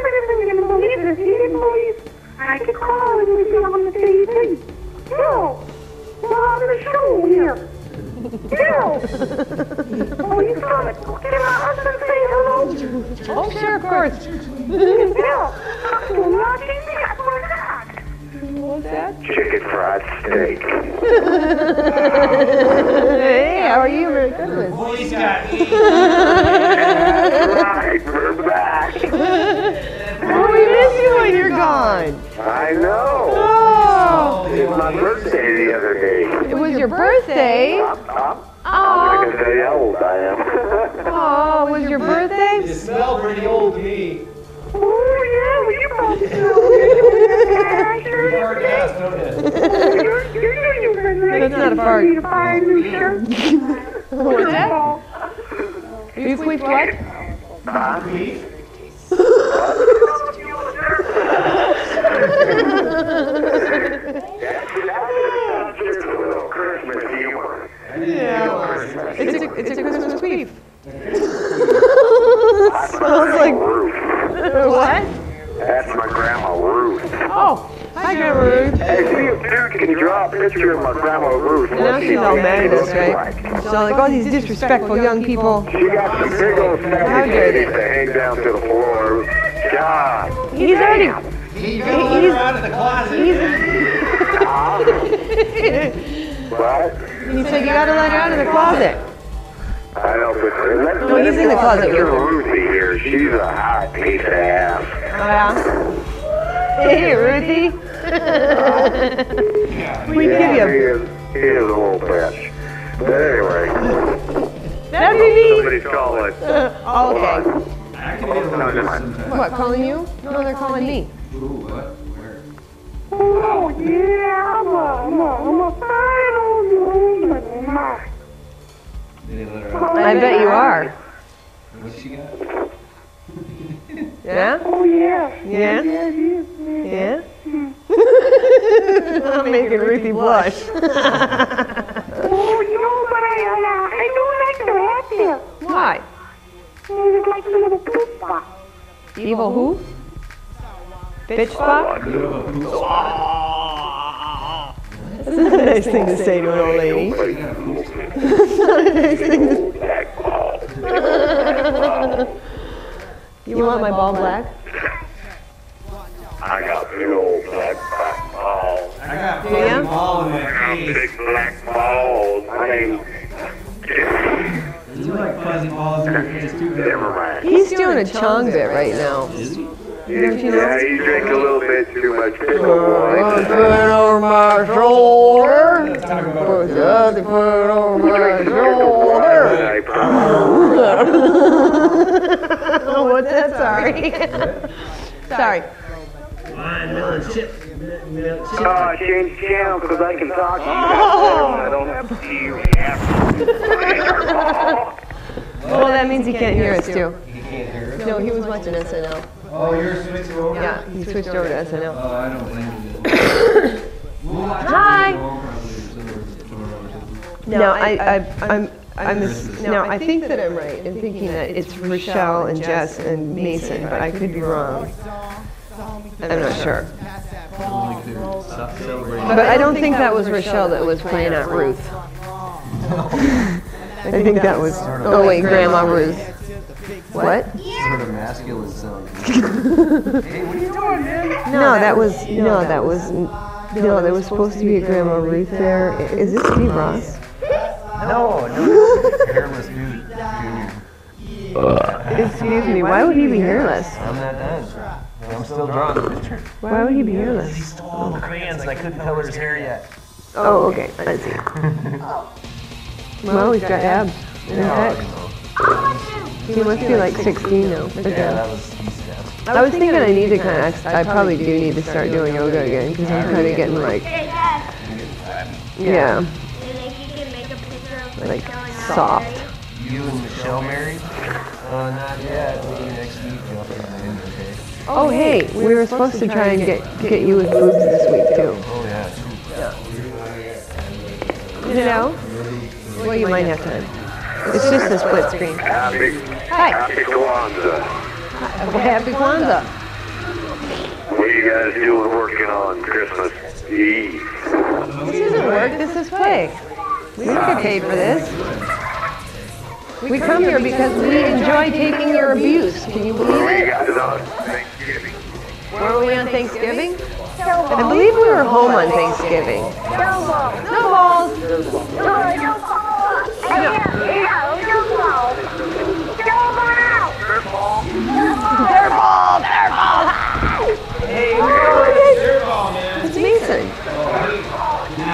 didn't believe this. He didn't believe I could call and we'd be on the TV. No. We're on the show here. No. Oh, you got it. Can my husband say hello? Oh, sure, of course. No. I'm not in there. Why not? What's that? Chicken fried steak. Hey, how are you? Merry Christmas. That's right, we're back. Oh, we miss you when you're gone. I know. Oh, It was my birthday the other day. it was your birthday? I'm not Oh, gonna tell you how old I am. oh, it was your birthday? You smell pretty old to me. Oh, yeah, well, you probably know. Hard ass, don't it? That's not a fart. You buy a new shirt. What's that? You queefed what? Just a little Christmas humor. Yeah. It's a Christmas queef. Smells like- Ruth. What? That's my grandma Ruth. Oh, hi, Grandma Ruth. Hey, see if dude can draw a picture of my grandma Ruth. Now she's all mad at us, right? She's all like, all these disrespectful young people. She got some big old How snappy dare titties to hang down to the floor. God. He's already... You gotta let her out of the closet. What? He said you gotta let her out of the closet. I know, but No, he's in the closet with her. Ruthie here. She's a hot piece of ass. Oh, yeah? Hey, Ruthie. We give you He is a little bitch. But anyway, That'd be me. somebody's calling. Oh, okay. I can be a little No, bit never mind. sometimes. What, calling you? No, they're calling me. Ooh, what? Where? Oh, yeah, I'm a fine old woman. Did they let her out? I bet you are. What's she got? Yeah? Oh, yeah. Yeah? Yeah, it is. Yeah? I'm making Ruthie blush. Oh, you know, but I don't like the hat there. Why? It's like a little poop spot. Evil who? Bitch spot? That's not a nice thing to say to an old lady. That's not a nice thing to You want my ball black? I got big old black balls. I got Yeah? fucking ball in I my got face. big black balls. I mean, You like fuzzy balls in your face too, Never mind. He's doing a chong bit right now. Is he? Don't you know? Yeah, he drank a little bit too much pickle Put boy. it over my shoulder. Let's talk about Put it over my shoulder. Oh, what's that? Sorry. Sorry. Wine, melon, chip. Change channel because I can talk to you guys better when I don't have to see you after. Well, that means he can't hear us too. He can't hear us. No, he was watching SNL. Oh, you're switching over? Yeah, he switched over to SNL. Oh, I don't blame you. Hi. No, I think that I'm right in thinking that it's Rochelle and Jess and Mason, but I could be wrong. I'm not sure. But I don't think that was Rochelle that was playing at Ruth. I think that was, oh wait, Grandma Ruth. What? Sort of masculine sound. Hey, what are you doing, man? No, there was supposed to be a Grandma Ruth there. Is this Steve Ross? No, hairless dude, Junior. Excuse me, why would he be hairless? I'm not done. I'm still drawing the picture. Why would he be hairless? He stole all the crayons and I couldn't color his hair yet. Oh, okay, I see. Well, he's got abs. In fact, he must be like 16 now. Yeah, Again. that was easy. I was thinking I need to I probably do need to start doing yoga again because I'm kind of getting like, yeah, like soft. You and Michelle married? Not yet. Maybe next week. Okay. Oh, hey, we were supposed to try and get you with boobs this week too. Oh, yeah. You know? Well, you might have time. It's just a split screen. Happy Kwanzaa. Happy Kwanzaa. What are you guys doing working on Christmas Eve? This isn't work, this is play. We don't get paid for this. We come here because we enjoy taking your abuse. Can you believe What are you it? guys on Thanksgiving? Were we on Thanksgiving? I believe we were home on Thanksgiving. No balls. It's Mason.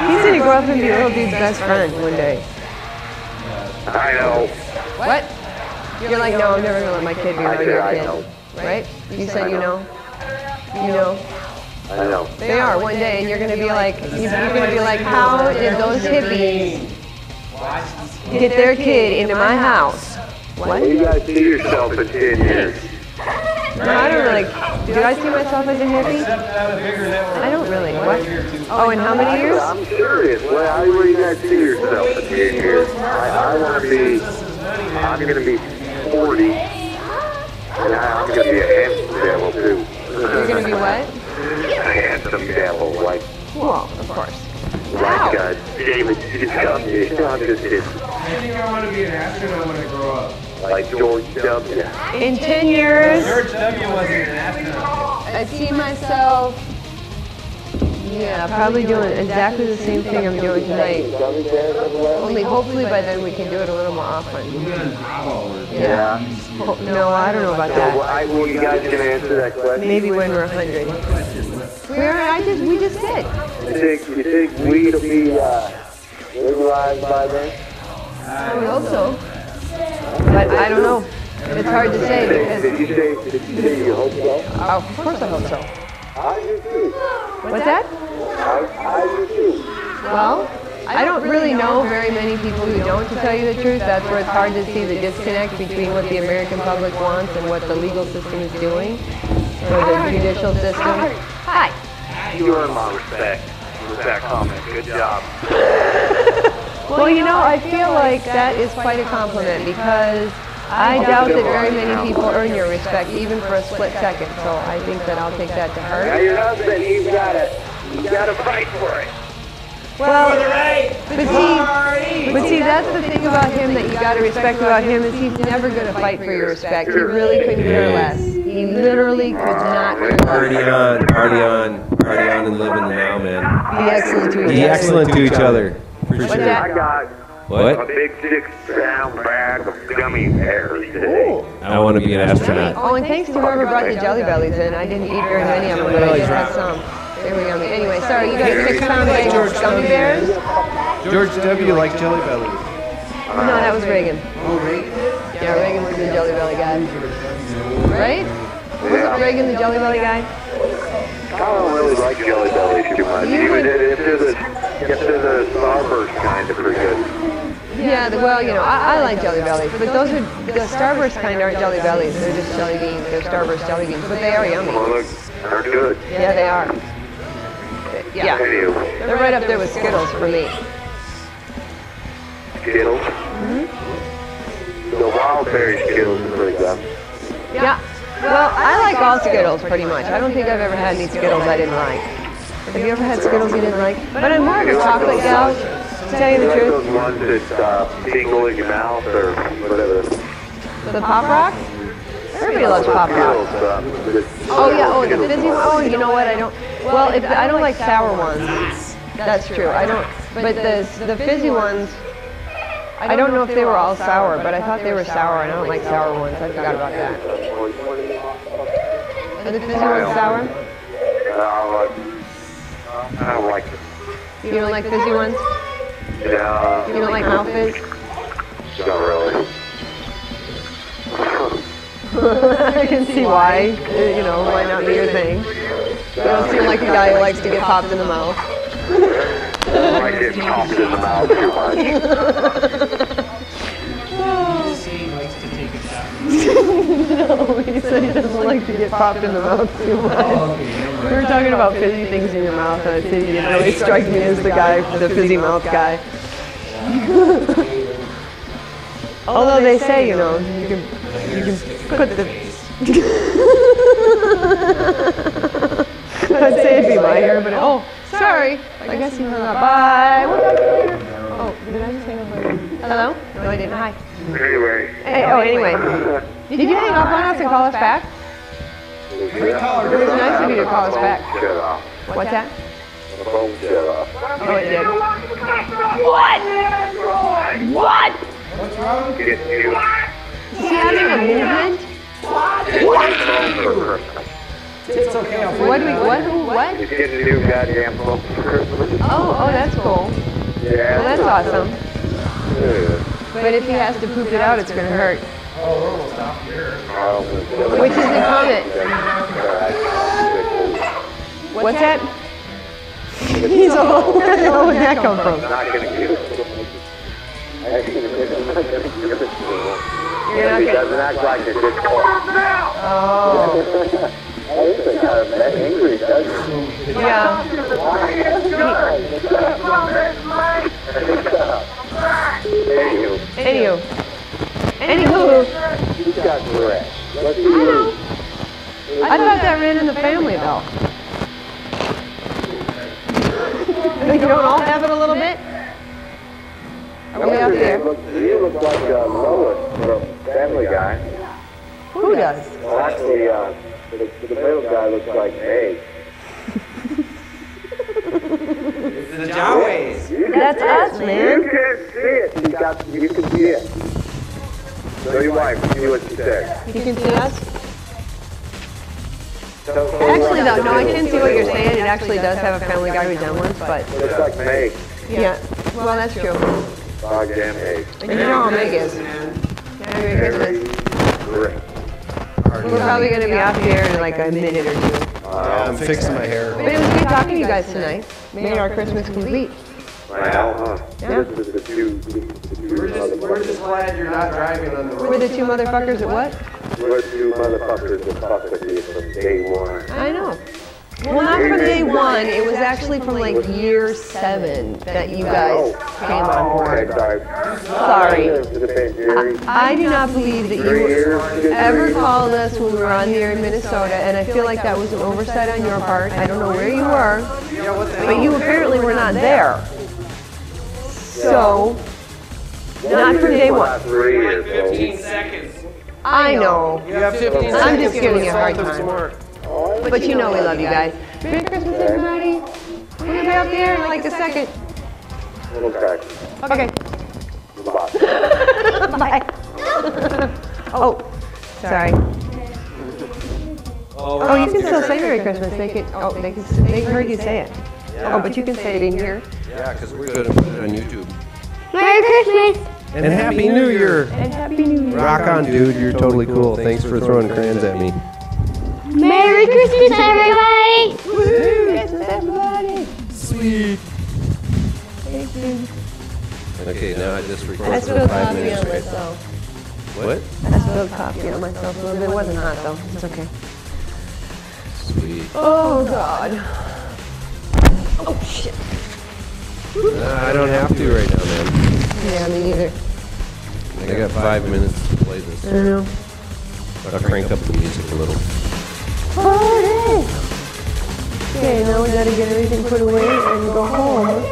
He's gonna grow up and be little dude's best friend one day. I know. What? You're like, no, I'm never gonna let my kid be around your I kid. know. Right? You said you know. You know. I know. They are one day, and you're gonna be like, how did those hippies get their kid into my house? What? Where do you guys see yourself in 10 years? No, I don't really. Do I see myself as a hippie? I don't really. What? Oh, in how many years? I'm serious. Where do you guys see yourself in 10 years? I want to be, I'm going to be 40, and I'm going to be a handsome devil too. You're gonna be what? A handsome devil, like Well, of course. David W. Not just his, I think I want to be an astronaut when I grow up. like George W. In 10 years, George W. wasn't an astronaut. I see myself, yeah, probably doing exactly the same thing I'm doing tonight. Only hopefully by then we can do it a little more often. Yeah. No, I don't know about that. Well, you guys can answer that question. Maybe when we're 100. We just did. You think weed will be legalized by then? I would hope so. But I don't know. It's hard to say because, Did you say you hope so? of course I hope so. I do too. What's that? I do too. Well, I don't really know very many people who don't, to tell you the truth. That's where it's hard to see the disconnect between what the American public wants and what the legal system is doing, or the judicial system. Hi. You earn my respect with that comment. Good job. Well, you know, I feel like that is quite a compliment because I doubt that very many people earn your respect, even for a split second. So I think that I'll take that to Now heart. your husband, he's gotta fight for it. Well, but see, that's the thing about him that you got to respect about him is he's never going to fight for your respect. He really couldn't care less. He literally could not care less. Party on, and live in the now, man. Be excellent to each other. Be excellent to each other. For What's sure. that? I got A big 6-pound bag of gummy bears today. I want to be an astronaut. Oh, and thanks to whoever brought the Jelly Bellies in. I didn't eat very many of them, but I did have some. They were yummy. Anyway, sorry, you got a 6-pound bag of gummy bears? George W. liked Jelly Bellies. No, that was Reagan. Oh, Reagan? Yeah, Reagan was the Jelly Belly guy. Right? Wasn't Reagan the Jelly Belly guy? I don't really like Jelly Bellies too much. Even if they're the Starburst kind, they're pretty good. Yeah, well, you know, I like Jelly Bellies, but those are, the Starburst kind aren't Jelly Bellies. They're just jelly beans. They're Starburst jelly beans, but they are yummy. Well, look, they're good. Yeah, they are. Yeah. Anyway, They're right up there with Skittles for me. Skittles. The wild berry Skittles are pretty good. Yeah. Well, I like all Skittles pretty much. I don't think I've ever had any Skittles I didn't like. Have you ever had Skittles you didn't like? But I'm more of a chocolate gal, to tell you the like truth. those ones that tingle in your mouth or whatever. The Pop Rocks? Everybody loves Pop Rocks. Oh yeah, oh the fizzy one. Oh, you know what? I don't. Well, I don't like sour ones. That's true. I don't. But the fizzy ones. I don't know if they were all sour, but I thought they were sour, and I don't like sour ones. I forgot about that. Are the fizzy ones sour? I don't like it. You don't like fizzy ones? Yeah. You don't like mouth fizz? Not really. I can see why. You know, why not be your thing? You don't seem like a guy who likes to get popped in the mouth. I like getting popped in the mouth too much. No, he said he doesn't like to get popped in the mouth too much. We were talking about fizzy things in your mouth, and I said he didn't really strike me as the guy, the fizzy mouth guy. Although they say, you know, you can put the... I'd say it'd be my hair, but oh, sorry. I guess he hung up. Bye. We'll talk to you later. Oh, did I just hang up? Hello? No, I didn't. Hi. Anyway. Hey, oh, anyway. Did you hang up on us and call us back? It was nice of you to call us back. Shut off. What's that? The phone shut off. Oh, it did. What? What's wrong? Get you. Is he having a movement? It's okay. What? What? He's getting a new goddamn phone for Christmas. Oh, that's cool. Yeah. Well, that's awesome. Yeah. But if he has to poop it out, it's going to hurt. Oh, Which is the comment. What's that? He's old. Where the hell would that come from? I'm not going to give it. I'm not going to give it to him. You're not He gonna... doesn't act like a good boy. Oh. I think they kind of angry, doesn't he? Yeah. Anywho. He's got Tourette's. Let's I know. I thought that ran in the family, though. You don't all have it a little bit? Are we out there? You look like Lois from Family Guy. Who does? Well, actually, the middle guy looks like Meg. It's the Jaways. That's us, man. You can't see it. You can see it. Show your wife. See what she says. You can see us? Actually, though, no, I can see what you're saying. It actually does have a Family Guy resemblance, but... Looks like Meg. Yeah. Well, that's true. Goddamn Meg. And you know how Meg is. Merry Christmas. Correct. We're probably going to be out here in like a minute or two. I'm fixing my hair. But it was good talking to you guys tonight. Made our Christmas complete. Wow, huh? Yeah. This is the two We're just glad you're not driving on the road. We're the two motherfuckers at what? We're two motherfuckers that fucked with you from day one. I know. Well, not from day one. It was actually from like year 7 that you guys came on board. Okay, Sorry. sorry. I do not believe that you ever called us when we were on the air in Minnesota, and I feel like that was an oversight on your part. I don't know where you were, but you apparently were not there. So, not from day one. 3 years, 15 seconds. I know. You have 15 seconds. I'm just giving you a hard to solve some time. work. But you know we love you guys. Merry Christmas, everybody. We're going to be out there in like a second. Okay. Okay. spot. Bye. Oh, sorry. Oh, you can still say Merry Christmas. They heard you say it. Oh, but you can say it in here. Yeah, because we're going to put it on YouTube. Merry Christmas! And Happy New Year! And Happy New Year. Rock on, dude. You're totally cool. Thanks for throwing crayons at me. Merry Christmas, everybody! Woohoo! Christmas, everybody! Sweet. Thank you. Okay, now I just I recorded for spilled 5 coffee minutes. on Right? myself. What? I spilled coffee on myself a little bit. It wasn't hot though. It's okay. Sweet. Oh God. Oh shit. I don't have to right now, man. Yeah, me neither. I got 5 minutes to play this. I know. I'll crank up the music a little. Party! Okay, now we gotta get everything put away and go home.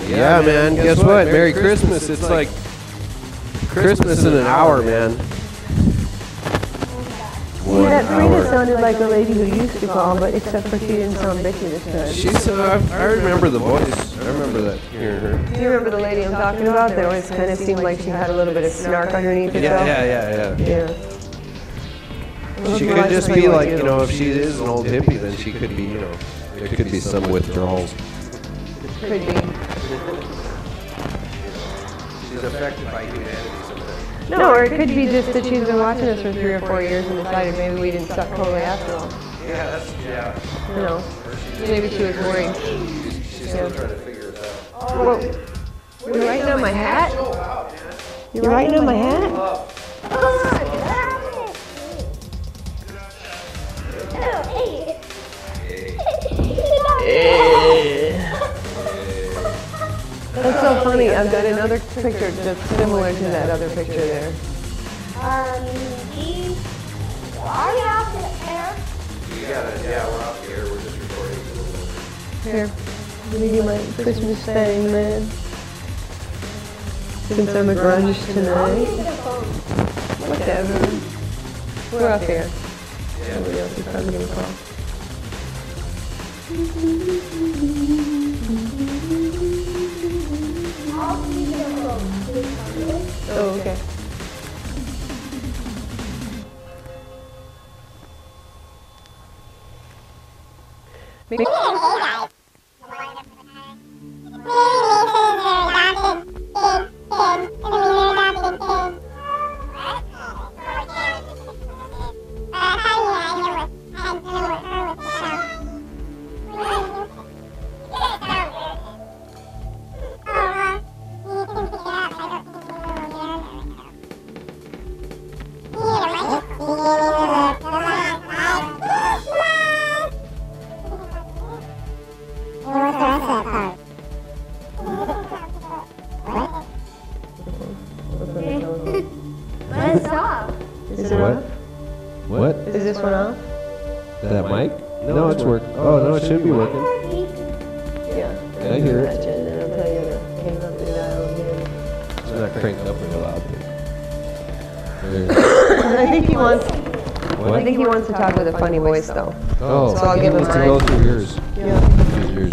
Yeah, man. Guess what? Merry Christmas. It's like Christmas in an hour, man. Yeah, that Frida sounded like a lady who used to call, but except for she didn't sound bitchy this time. She's, I remember the voice. I remember that, hearing her. Do you remember the lady I'm talking about? That always kind of seemed like she had a little bit of snark underneath it. Yeah. Yeah. She could just be like, you know, if she is an old hippie, then she could be, you know, there could be some withdrawals. Could be. She's affected by humanity sometimes. No, or it could be just that she's been watching us for 3 or 4 years and decided maybe we didn't suck totally after all. Yeah, You know, maybe she was worried. she's still trying to figure it out. Whoa. You're writing on my hat? You're writing on my hat? That's so funny. I've got another picture that's similar to that other picture there. Are you off the air? Yeah, we're off the air. We're just recording. Here, let me do my Christmas thing, man. Since I'm a grunge tonight. Whatever. We're off here. Somebody else is probably going to call. Oh, okay. Is it off? What? Is this one off? That mic? No, it's working. Oh, no, it should be working. Yeah. I hear it. And then I'll tell you to hang up the dial again. It's not cranked up real loud. I think he wants. What? I think he wants to talk with a funny voice, though. Oh, So I'll he give him needs to mine. go through yours. Yeah. Use yours.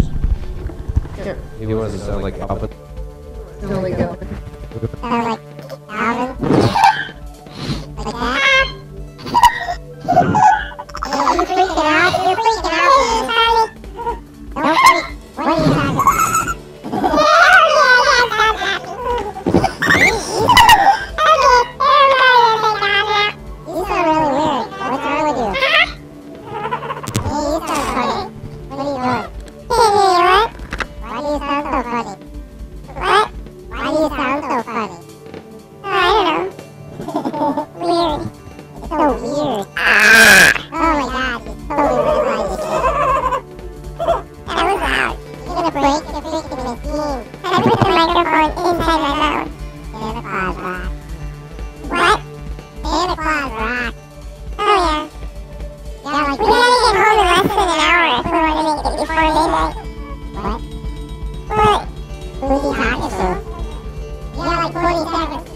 Here. He wants to sound like Alvin. There we go. Yeah, like 47.